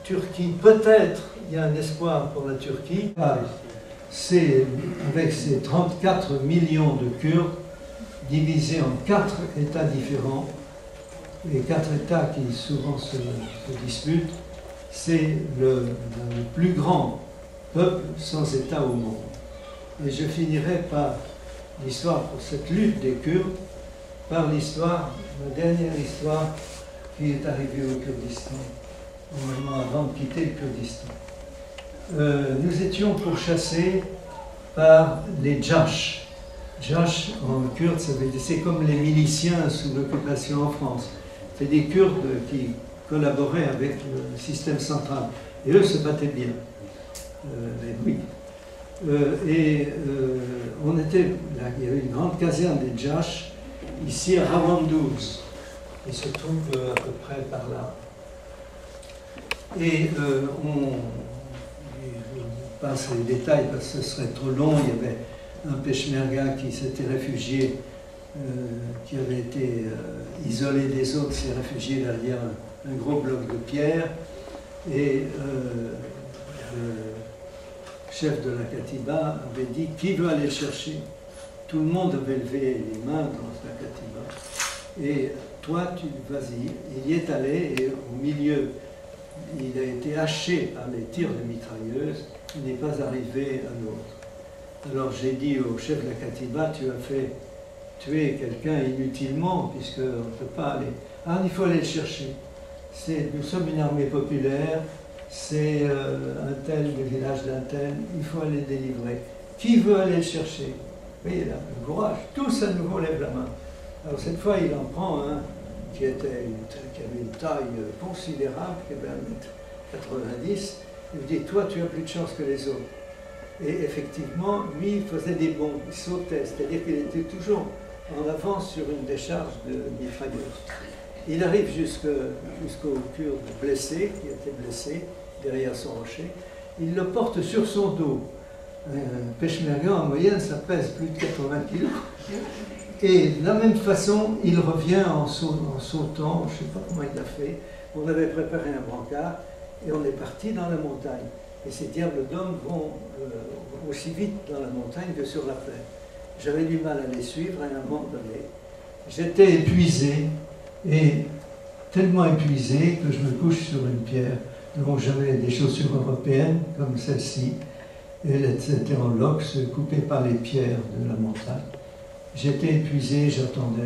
Turquie, peut-être, il y a un espoir pour la Turquie. C'est avec ces 34 millions de Kurdes divisés en 4 États différents, les 4 États qui souvent se disputent, c'est le plus grand peuple sans État au monde. Et je finirai par l'histoire pour cette lutte des Kurdes, par l'histoire, la dernière histoire qui est arrivée au Kurdistan, normalement avant de quitter le Kurdistan. Nous étions pourchassés par les Jash. Jash en kurde, c'est comme les miliciens sous l'occupation en France. C'est des Kurdes qui collaboraient avec le système central. Et eux se battaient bien. Mais oui. On était là, il y avait une grande caserne des Jash, ici à Ravandouz. Il se trouve à peu près par là. Et on passe les détails parce que ce serait trop long. Il y avait un Peshmerga qui s'était réfugié, qui avait été isolé des autres, s'est réfugié derrière un gros bloc de pierre. Et le chef de la Katiba avait dit « Qui veut aller le chercher ?» Tout le monde avait levé les mains dans la Katiba. Et toi, vas-y. Il y est allé et au milieu il a été haché par les tirs de mitrailleuses, il n'est pas arrivé à l'autre. Alors j'ai dit au chef de la Katiba, tu as fait tuer quelqu'un inutilement, puisqu'on ne peut pas aller. Ah, il faut aller le chercher. Nous sommes une armée populaire, c'est un tel, le village d'un tel, il faut aller le délivrer. Qui veut aller le chercher? Oui, il a le courage, tous à nouveau lèvent la main. Alors cette fois, il en prend un qui avait une taille considérable, qui avait 1,90 m. Il lui dit, toi, tu as plus de chance que les autres. Et effectivement, lui, il faisait des bonds, il sautait, c'est-à-dire qu'il était toujours en avance sur une décharge de mitrailleuse. Il arrive jusqu'au Kurde blessé, qui était blessé, derrière son rocher. Il le porte sur son dos. Un peshmerga, en moyenne, ça pèse plus de 80 kg. Et de la même façon, il revient en sautant, je ne sais pas comment il a fait. On avait préparé un brancard et on est parti dans la montagne. Et ces diables d'hommes vont aussi vite dans la montagne que sur la plaine. J'avais du mal à les suivre à un moment donné. J'étais épuisé, et tellement épuisé que je me couche sur une pierre. Donc j'avais des chaussures européennes comme celle-ci, et elles étaient en lox, coupées par les pierres de la montagne. J'étais épuisé, j'attendais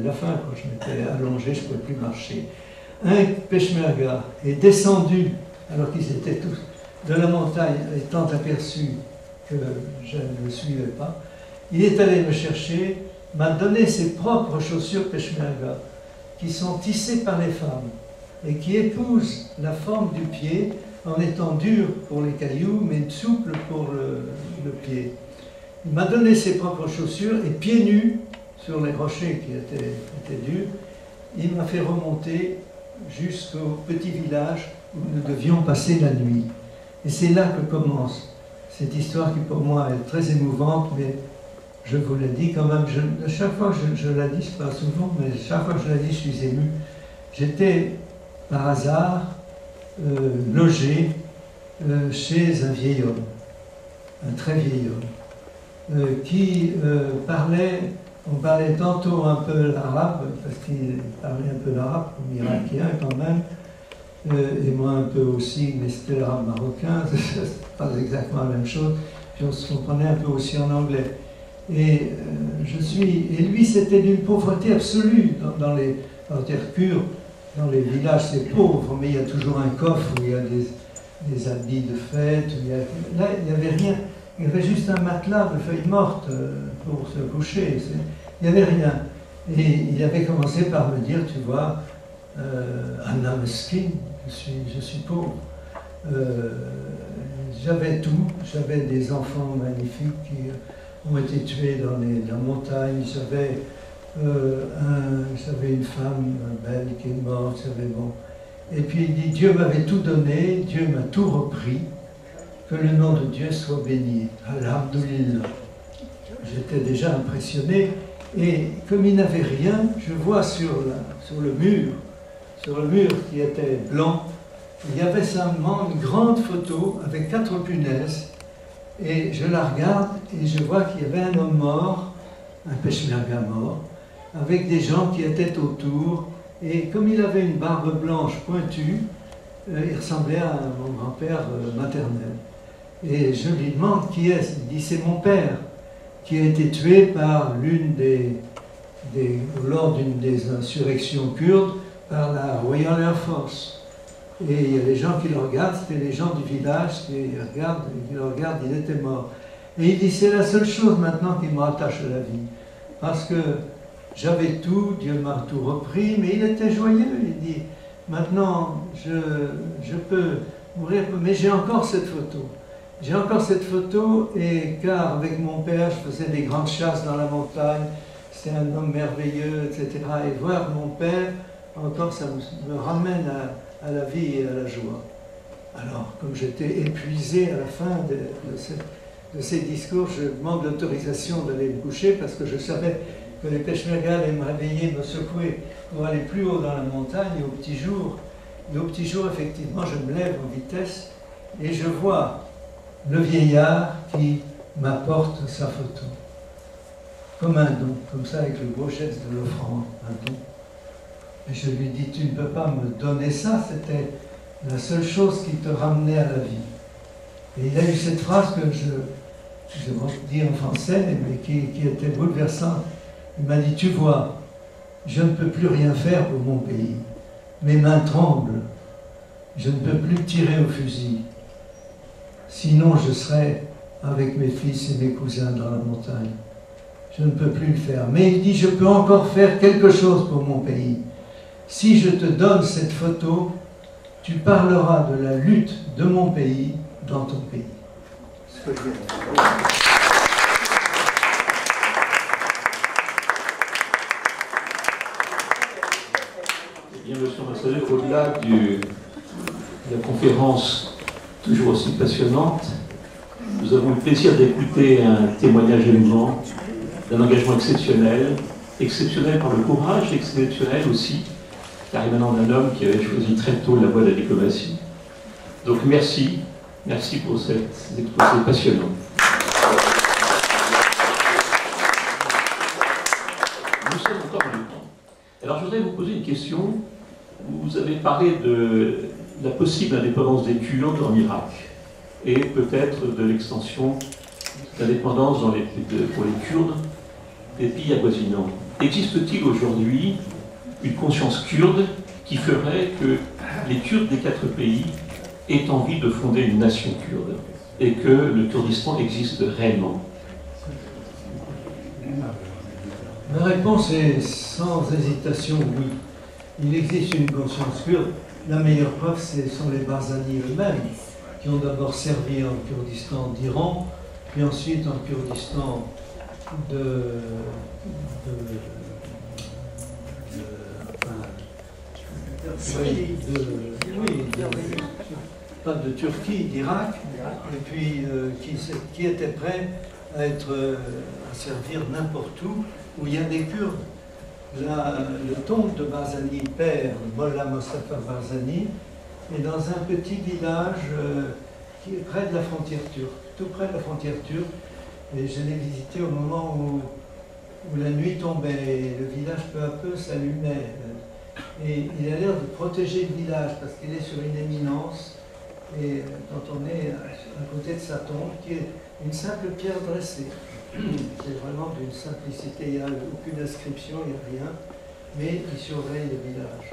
la fin, quand je m'étais allongé, je ne pouvais plus marcher. Un peshmerga est descendu, alors qu'ils étaient tous de la montagne, étant aperçu que je ne le suivais pas. Il est allé me chercher, m'a donné ses propres chaussures peshmerga, qui sont tissées par les femmes et qui épousent la forme du pied en étant dures pour les cailloux, mais souples pour le pied. Il m'a donné ses propres chaussures et pieds nus sur les rochers qui étaient durs, il m'a fait remonter jusqu'au petit village où nous devions passer la nuit. Et c'est là que commence cette histoire qui pour moi est très émouvante, mais je vous l'ai dit quand même, chaque fois que je la dis, pas souvent, mais chaque fois que je la dis, je suis ému. J'étais par hasard logé chez un vieil homme, un très vieil homme, qui parlait, on parlait tantôt un peu l'arabe, parce qu'il parlait un peu l'arabe, comme irakien quand même, et moi un peu aussi, mais c'était l'arabe marocain, c'est pas exactement la même chose, puis on se comprenait un peu aussi en anglais. Et lui, c'était d'une pauvreté absolue dans les terres kurdes, dans les villages, c'est pauvre, mais il y a toujours un coffre où il y a des habits de fête. Là, il n'y avait rien. Il y avait juste un matelas de feuilles mortes pour se coucher. Il n'y avait rien. Et il avait commencé par me dire, tu vois, Anna Meskin, je suis pauvre. J'avais tout. J'avais des enfants magnifiques qui ont été tués dans la montagne. J'avais une femme belle qui est morte. Bon. Et puis il dit, Dieu m'avait tout donné, Dieu m'a tout repris. Que le nom de Dieu soit béni. Alhamdulillah. J'étais déjà impressionné. Et comme il n'avait rien, je vois sur le mur qui était blanc, il y avait simplement une grande photo avec 4 punaises. Et je la regarde et je vois qu'il y avait un homme mort, un peshmerga mort, avec des gens qui étaient autour. Et comme il avait une barbe blanche pointue, il ressemblait à mon grand-père maternel. Et je lui demande qui est-ce. Il dit c'est mon père, qui a été tué par lors d'une des insurrections kurdes par la Royal Air Force. Et il y a des gens qui le regardent, c'était les gens du village qui le regardent, il était mort. Et il dit c'est la seule chose maintenant qui me rattache à la vie. Parce que j'avais tout, Dieu m'a tout repris, mais il était joyeux. Il dit maintenant je peux mourir, mais j'ai encore cette photo. J'ai encore cette photo, et car avec mon père, je faisais des grandes chasses dans la montagne, c'est un homme merveilleux, etc. Et voir mon père, encore, ça me ramène à la vie et à la joie. Alors, comme j'étais épuisé à la fin de ces discours, je demande l'autorisation d'aller me coucher, parce que je savais que les peshmergas allaient me réveiller, me secouer pour aller plus haut dans la montagne, et au petit jour, effectivement, je me lève en vitesse, et je vois le vieillard qui m'apporte sa photo, comme un don, comme ça, avec le beau geste de l'offrande, un don. Et je lui dis, tu ne peux pas me donner ça, c'était la seule chose qui te ramenait à la vie. Et il a eu cette phrase que je dis en français, mais qui était bouleversante. Il m'a dit, tu vois, je ne peux plus rien faire pour mon pays. Mes mains tremblent. Je ne peux plus tirer au fusil. Sinon, je serais avec mes fils et mes cousins dans la montagne. Je ne peux plus le faire. Mais il dit, je peux encore faire quelque chose pour mon pays. Si je te donne cette photo, tu parleras de la lutte de mon pays dans ton pays. Eh bien, monsieur l'ambassadeur, au-delà de la conférence toujours aussi passionnante, nous avons eu le plaisir d'écouter un témoignage émouvant, d'un engagement exceptionnel, exceptionnel par le courage, exceptionnel aussi, car émanant d'un homme qui avait choisi très tôt la voie de la diplomatie. Donc merci pour cet exposé passionnant. Nous sommes encore dans le temps. Alors je voudrais vous poser une question. Vous avez parlé de la possible indépendance des Kurdes en Irak et peut-être de l'extension d'indépendance pour les Kurdes des pays avoisinants. Existe-t-il aujourd'hui une conscience kurde qui ferait que les Kurdes des 4 pays aient envie de fonder une nation kurde et que le Kurdistan existe réellement? Ma réponse est sans hésitation oui. Il existe une conscience kurde. La meilleure preuve, ce sont les Barzani eux-mêmes, qui ont d'abord servi en Kurdistan d'Iran, puis ensuite en Kurdistan pas de Turquie, d'Irak, et puis qui étaient prêts à servir n'importe où il y a des Kurdes. Le tombe de Barzani, père Mollah Mostafa Barzani, est dans un petit village qui est près de la frontière turque, tout près de la frontière turque. Et je l'ai visité au moment où la nuit tombait et le village peu à peu s'allumait. Et il a l'air de protéger le village parce qu'il est sur une éminence. Et quand on est à côté de sa tombe, qui est une simple pierre dressée, c'est vraiment d'une simplicité, il n'y a aucune inscription, il n'y a rien, mais il surveille le village.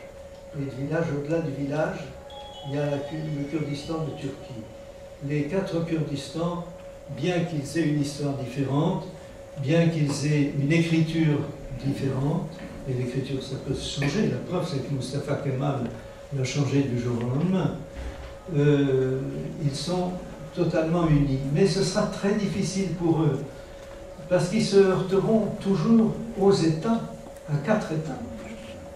Et le village, au-delà du village, il y a le Kurdistan de Turquie. Les 4 Kurdistans, bien qu'ils aient une histoire différente, bien qu'ils aient une écriture différente, et l'écriture ça peut se changer, la preuve c'est que Mustafa Kemal l'a changé du jour au lendemain, ils sont totalement unis. Mais ce sera très difficile pour eux, parce qu'ils se heurteront toujours aux États, à 4 États.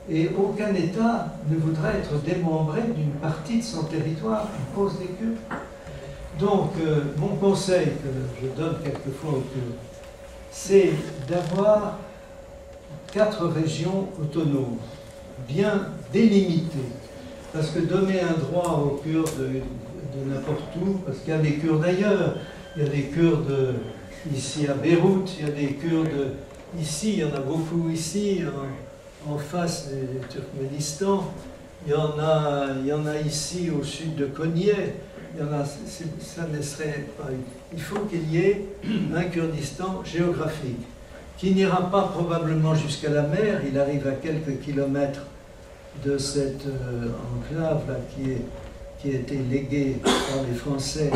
Et aucun État ne voudrait être démembré d'une partie de son territoire à cause des Kurdes. Donc, mon conseil que je donne quelquefois aux Kurdes, c'est d'avoir 4 régions autonomes, bien délimitées. Parce que donner un droit aux Kurdes de n'importe où, parce qu'il y a des Kurdes ailleurs, il y a des Kurdes ici à Beyrouth, il y a des Kurdes ici, il y en a beaucoup ici, en face du Turkménistan, il y en a ici au sud de Konya, ça ne serait pas. Il faut qu'il y ait un Kurdistan géographique qui n'ira pas probablement jusqu'à la mer, il arrive à quelques kilomètres de cette enclave là, qui a été léguée par les Français,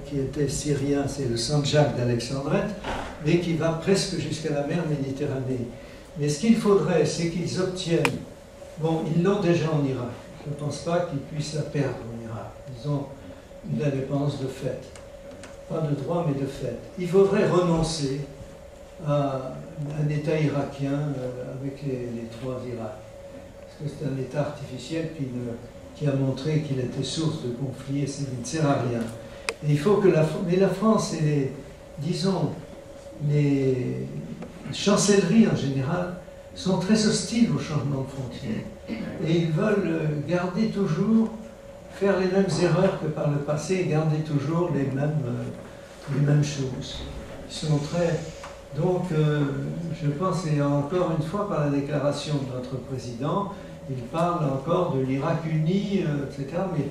qui étaient syriens, c'est le Saint-Jacques d'Alexandrette, mais qui va presque jusqu'à la mer Méditerranée. Mais ce qu'il faudrait, c'est qu'ils obtiennent, bon, ils l'ont déjà en Irak, je ne pense pas qu'ils puissent la perdre en Irak, ils ont une indépendance de fait, pas de droit mais de fait. Il faudrait renoncer à un État irakien avec les 3 Iraks. Parce que c'est un État artificiel qui a montré qu'il était source de conflits et ça ne sert à rien. Et il faut que la France et les chancelleries en général sont très hostiles au changement de frontières. Et ils veulent garder toujours, faire les mêmes erreurs que par le passé et garder toujours les mêmes choses. Ils sont très... Donc, je pense, et encore une fois, par la déclaration de notre président, Il parle encore de l'Irak uni, etc. Mais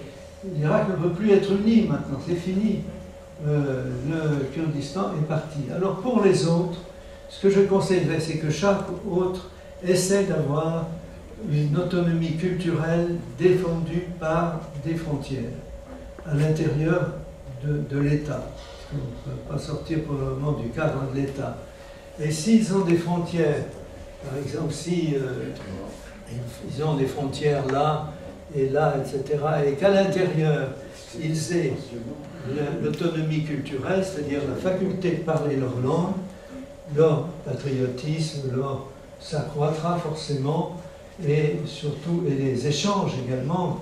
l'Irak ne peut plus être uni maintenant, c'est fini. Le Kurdistan est parti. Alors pour les autres, ce que je conseillerais, c'est que chaque autre essaie d'avoir une autonomie culturelle défendue par des frontières à l'intérieur de l'État. On ne peut pas sortir pour le moment du cadre de l'État. Et s'ils ont des frontières, par exemple, si ils ont des frontières là et là, etc., et qu'à l'intérieur, ils aient l'autonomie culturelle, c'est-à-dire la faculté de parler leur langue, leur patriotisme, ça croîtra forcément, et surtout et les échanges également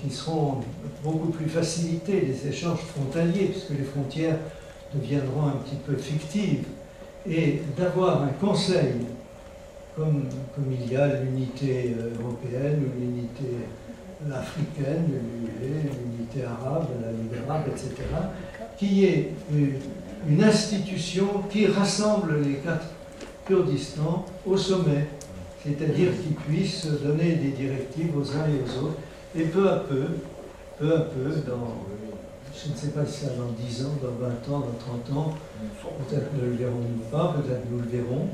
qui seront beaucoup plus facilités, les échanges frontaliers, puisque les frontières deviendront un petit peu fictives, et d'avoir un conseil, comme il y a l'unité européenne, ou l'unité africaine, l'unité arabe, la Ligue arabe, etc., qui est une institution qui rassemble les 4 Kurdistans au sommet, c'est-à-dire qu'ils puissent donner des directives aux uns et aux autres, et peu à peu, je ne sais pas si c'est dans 10 ans, dans 20 ans, dans 30 ans, peut-être ne le verrons-nous pas, peut-être nous le verrons,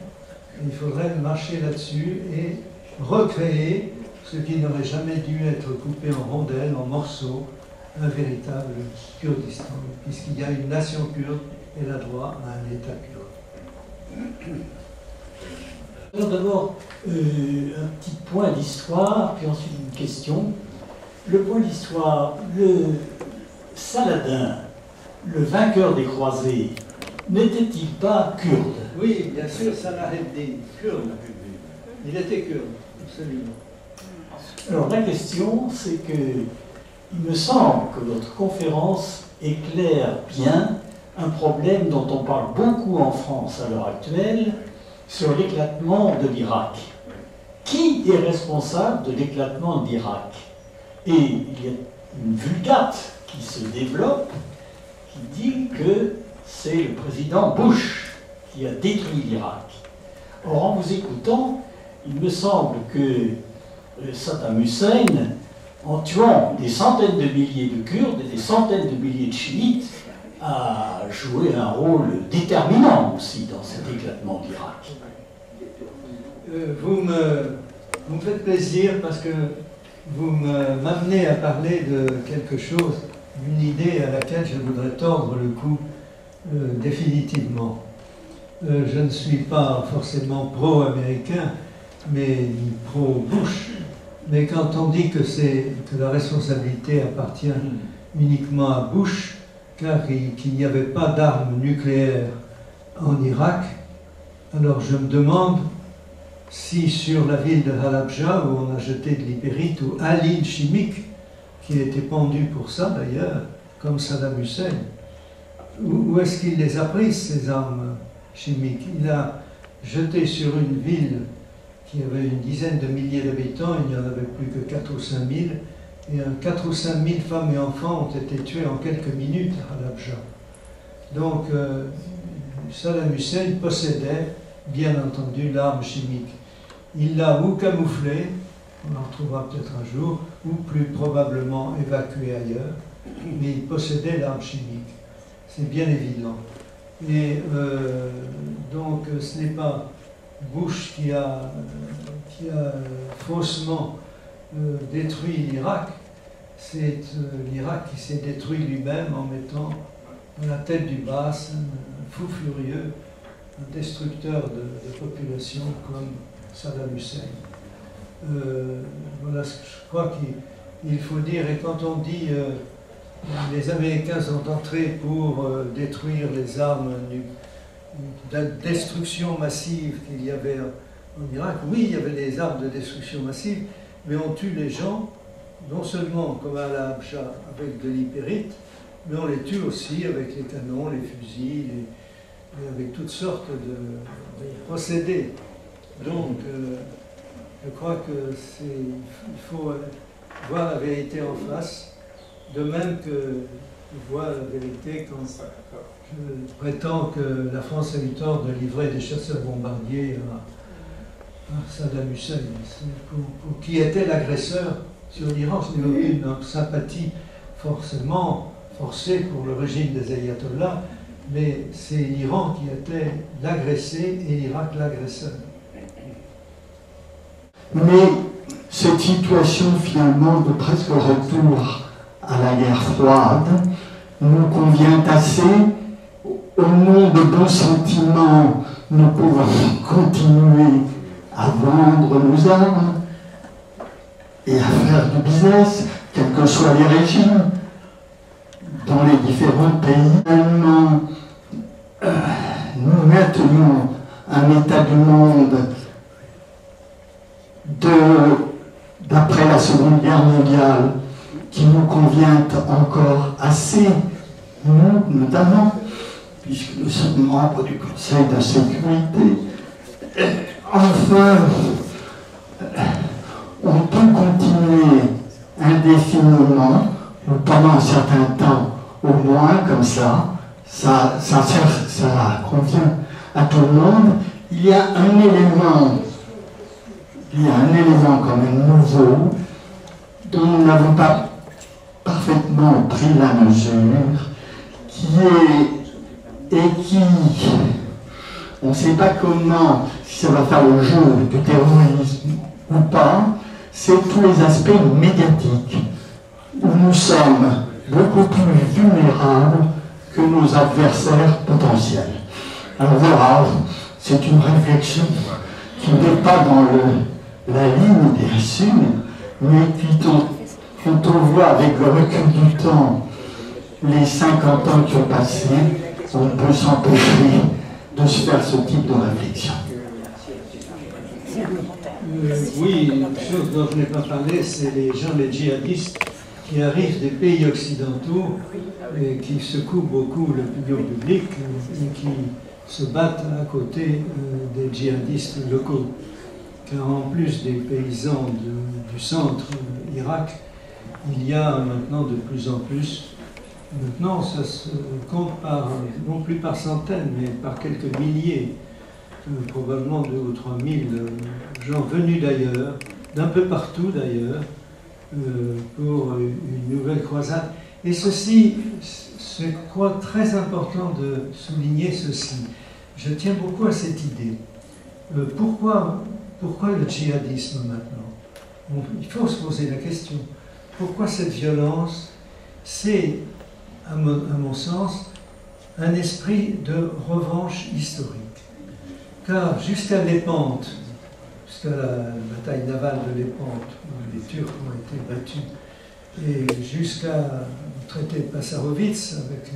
il faudrait marcher là-dessus et recréer ce qui n'aurait jamais dû être coupé en rondelles, en morceaux, un véritable Kurdistan, puisqu'il y a une nation kurde et la droit à un État kurde. Alors d'abord, un petit point d'histoire, puis ensuite une question. Le point d'histoire, le Saladin, le vainqueur des croisés, n'était-il pas kurde? Oui, bien sûr, Salaheddin, kurde. Il était kurde, absolument. Alors la question, c'est que il me semble que votre conférence éclaire bien un problème dont on parle beaucoup en France à l'heure actuelle, sur l'éclatement de l'Irak. Qui est responsable de l'éclatement de l'Irak? Et il y a une vulgate qui se développe qui dit que c'est le président Bush qui a détruit l'Irak. Or, en vous écoutant, il me semble que Saddam Hussein, en tuant des centaines de milliers de Kurdes et des centaines de milliers de chiites, a joué un rôle déterminant aussi dans cet éclatement de l'Irak. Vous me faites plaisir parce que vous m'amenez à parler de quelque chose, d'une idée à laquelle je voudrais tordre le cou définitivement. Je ne suis pas forcément pro-américain, mais pro-Bush. Mais quand on dit que la responsabilité appartient uniquement à Bush, car qu'il n'y avait pas d'armes nucléaires en Irak, alors je me demande si sur la ville de Halabja, où on a jeté de l'hypérite, ou à l'île chimique, qui a été pendu pour ça d'ailleurs, comme Saddam Hussein, où est-ce qu'il les a prises, ces armes chimiques? Il a jeté sur une ville qui avait une dizaine de milliers d'habitants, il n'y en avait plus que 4 ou 5 000, et 4 ou 5 000 femmes et enfants ont été tués en quelques minutes à Halabja. Donc Saddam Hussein possédait, bien entendu, l'arme chimique. Il l'a ou camouflée, on en retrouvera peut-être un jour, ou plus probablement évacuée ailleurs, mais il possédait l'arme chimique. C'est bien évident. Et donc ce n'est pas Bush qui a faussement détruit l'Irak, c'est l'Irak qui s'est détruit lui-même en mettant à la tête du Baas un fou furieux, un destructeur de population comme Saddam Hussein. Voilà ce que je crois qu'il faut dire. Et quand on dit les Américains sont entrés pour détruire les armes de destruction massive qu'il y avait en Irak, oui, il y avait des armes de destruction massive, mais on tue les gens, non seulement comme à la Habcha avec de l'hypérite, mais on les tue aussi avec les canons, les fusils, et avec toutes sortes de procédés. Donc, je crois qu'il faut voir la vérité en face, de même que je vois la vérité quand je prétends que la France a eu tort de livrer des chasseurs bombardiers par Saddam Hussein, pour qui était l'agresseur sur l'Iran. Ce n'est aucune sympathie forcément forcée pour le régime des ayatollahs, mais c'est l'Iran qui était l'agressé et l'Irak l'agresseur. Mais cette situation finalement de presque retour à la guerre froide nous convient assez. Au nom de bons sentiments, nous pouvons continuer à vendre nos armes et à faire du business, quels que soient les régimes, dans les différents pays. Nous maintenons un état du monde d'après la Seconde Guerre mondiale qui nous convient encore assez, nous notamment, puisque nous sommes membres du Conseil de sécurité. Enfin, on peut continuer indéfiniment, ou pendant un certain temps au moins, comme ça convient à tout le monde. Il y a un élément quand même nouveau dont nous n'avons pas parfaitement pris la mesure, on ne sait pas comment, si ça va faire le jeu du terrorisme ou pas, c'est tous les aspects médiatiques, où nous sommes beaucoup plus vulnérables que nos adversaires potentiels. Alors voilà, c'est une réflexion qui n'est pas dans la ligne des signes, mais qui, quand on voit avec le recul du temps les 50 ans qui ont passé, on ne peut s'empêcher de se faire ce type de réflexion. Oui, une chose dont je n'ai pas parlé, c'est les djihadistes qui arrivent des pays occidentaux et qui secouent beaucoup l'opinion publique et qui se battent à côté des djihadistes locaux. Car en plus des paysans du centre Irak, il y a maintenant de plus en plus, maintenant ça se compte non plus par centaines, mais par quelques milliers, probablement 2 ou 3 000 gens venus d'ailleurs, d'un peu partout d'ailleurs, pour une nouvelle croisade. Et ceci, je crois très important de souligner ceci. Je tiens beaucoup à cette idée. Pourquoi le djihadisme maintenant? Il faut se poser la question. Pourquoi cette violence? C'est, à mon sens, un esprit de revanche historique. Car jusqu'à Lépante, jusqu'à la bataille navale de Lépante, où les Turcs ont été battus, et jusqu'à le traité de Passarowitz, avec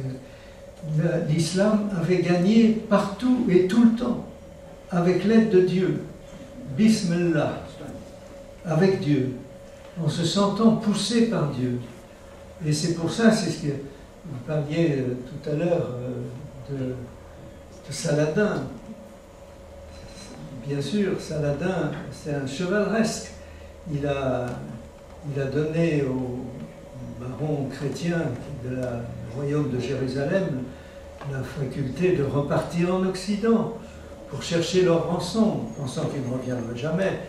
l'islam avait gagné partout et tout le temps, avec l'aide de Dieu, Bismillah, avec Dieu, en se sentant poussé par Dieu. Et c'est pour ça, c'est ce que vous parliez tout à l'heure de Saladin. Bien sûr, Saladin, c'est un chevaleresque. Il a donné aux barons chrétiens du royaume de Jérusalem la faculté de repartir en Occident pour chercher leur rançon, pensant qu'ils ne reviendraient jamais.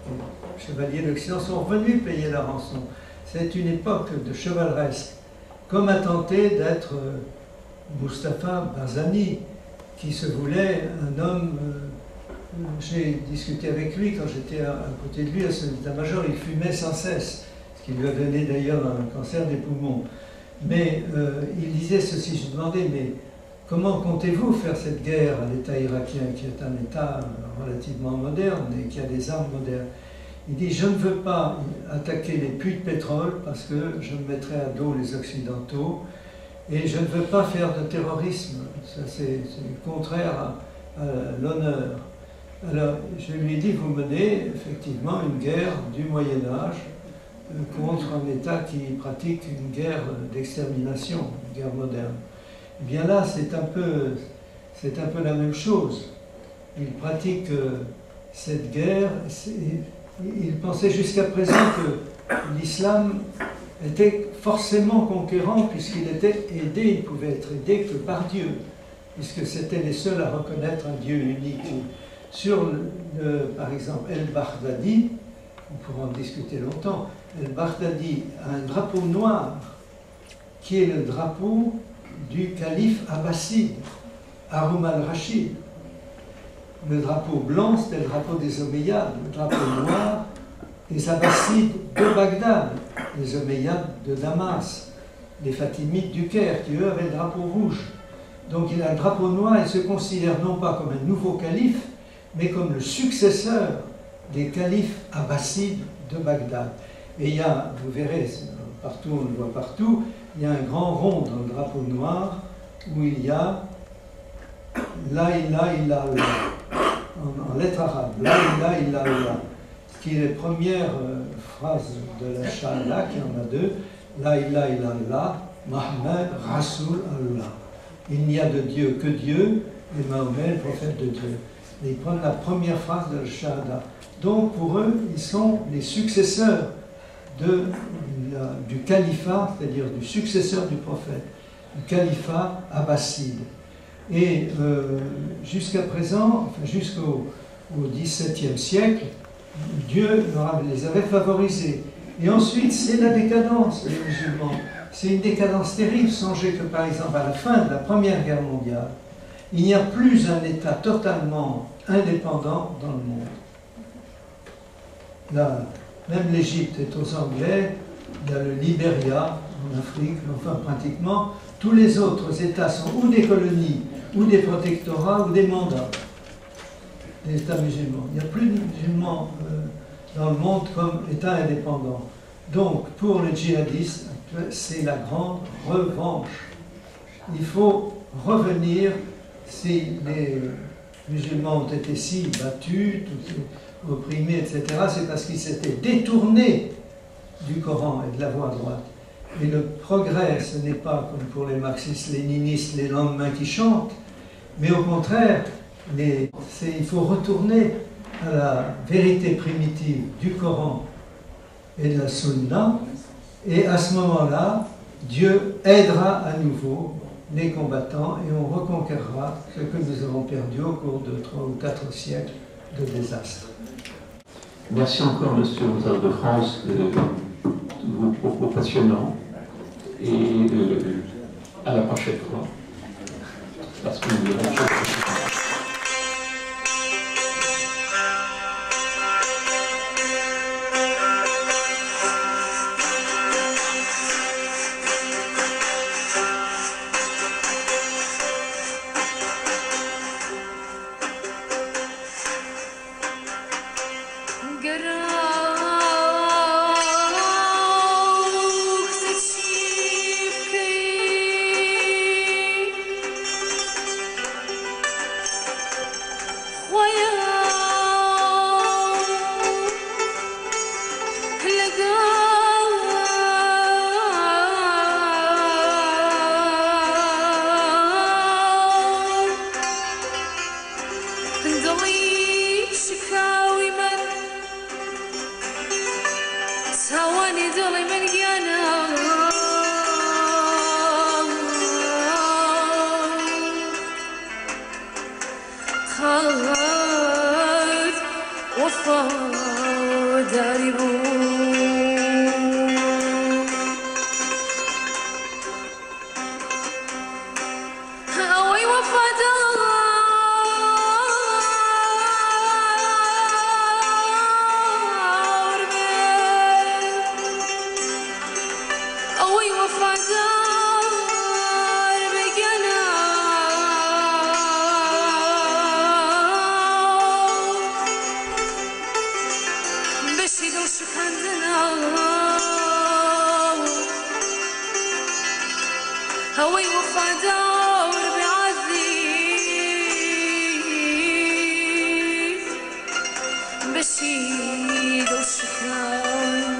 Les chevaliers d'Occident sont revenus payer la rançon. C'est une époque de chevaleresque, comme a tenté d'être Mustapha Barzani, qui se voulait un homme. J'ai discuté avec lui quand j'étais à côté de lui à son état-major. Il fumait sans cesse, ce qui lui a donné d'ailleurs un cancer des poumons. Mais il disait ceci, je demandais, mais comment comptez-vous faire cette guerre à l'État irakien, qui est un État relativement moderne et qui a des armes modernes? Il dit, je ne veux pas attaquer les puits de pétrole parce que je me mettrai à dos les Occidentaux et je ne veux pas faire de terrorisme. Ça, c'est contraire à l'honneur. Alors, je lui ai dit, vous menez effectivement une guerre du Moyen-Âge contre un État qui pratique une guerre d'extermination, une guerre moderne. Eh bien là, c'est un peu la même chose. Il pratique cette guerre. Il pensait jusqu'à présent que l'islam était forcément conquérant puisqu'il était aidé, il pouvait être aidé que par Dieu, puisque c'était les seuls à reconnaître un Dieu unique. Sur, par exemple, El-Baghdadi, on pourra en discuter longtemps, El-Baghdadi a un drapeau noir qui est le drapeau du calife abbasside, Haroun al-Rachid. Le drapeau blanc, c'était le drapeau des Omeyyades, le drapeau noir des Abbassides de Bagdad, les Omeyyades de Damas, les Fatimides du Caire, qui eux avaient le drapeau rouge. Donc il a un drapeau noir, il se considère non pas comme un nouveau calife, mais comme le successeur des califes abbassides de Bagdad. Et il y a, vous verrez, partout, on le voit partout, il y a un grand rond dans le drapeau noir où il y a La ilaha illallah, en lettres arabes, La ilaha illallah, qui est la première phrase de la Shahada, qui en a deux, La ilaha illallah, Mohammed Rasoul Allah. Il n'y a de Dieu que Dieu, et Mahomet, le prophète de Dieu. Et ils prennent la première phrase de la Shahada. Donc pour eux, ils sont les successeurs du califat, c'est-à-dire du successeur du prophète, du califat abbasside. Et jusqu'à présent, enfin jusqu'au XVIIe siècle, Dieu les avait favorisés. Et ensuite, c'est la décadence, les musulmans. C'est une décadence terrible. Songez que, par exemple, à la fin de la Première Guerre mondiale, il n'y a plus un État totalement indépendant dans le monde. Là, même l'Égypte est aux Anglais, il y a le Libéria en Afrique, enfin pratiquement, tous les autres États sont ou des colonies, ou des protectorats, ou des mandats des États musulmans. Il n'y a plus de musulmans dans le monde comme État indépendant. Donc, pour les djihadistes, c'est la grande revanche. Il faut revenir, si les musulmans ont été si battus, opprimés, etc., c'est parce qu'ils s'étaient détournés du Coran et de la voie droite. Et le progrès, ce n'est pas comme pour les marxistes-léninistes, les lendemains qui chantent, mais au contraire, il faut retourner à la vérité primitive du Coran et de la Sunna, et à ce moment-là, Dieu aidera à nouveau les combattants et on reconquérera ce que nous avons perdu au cours de 3 ou 4 siècles de désastre. Merci encore, Monsieur l'Ambassadeur de France, de vos propos passionnants. Et à la prochaine fois. Parce que nous verrons هوي وفدار بعذيب بشيد وشكران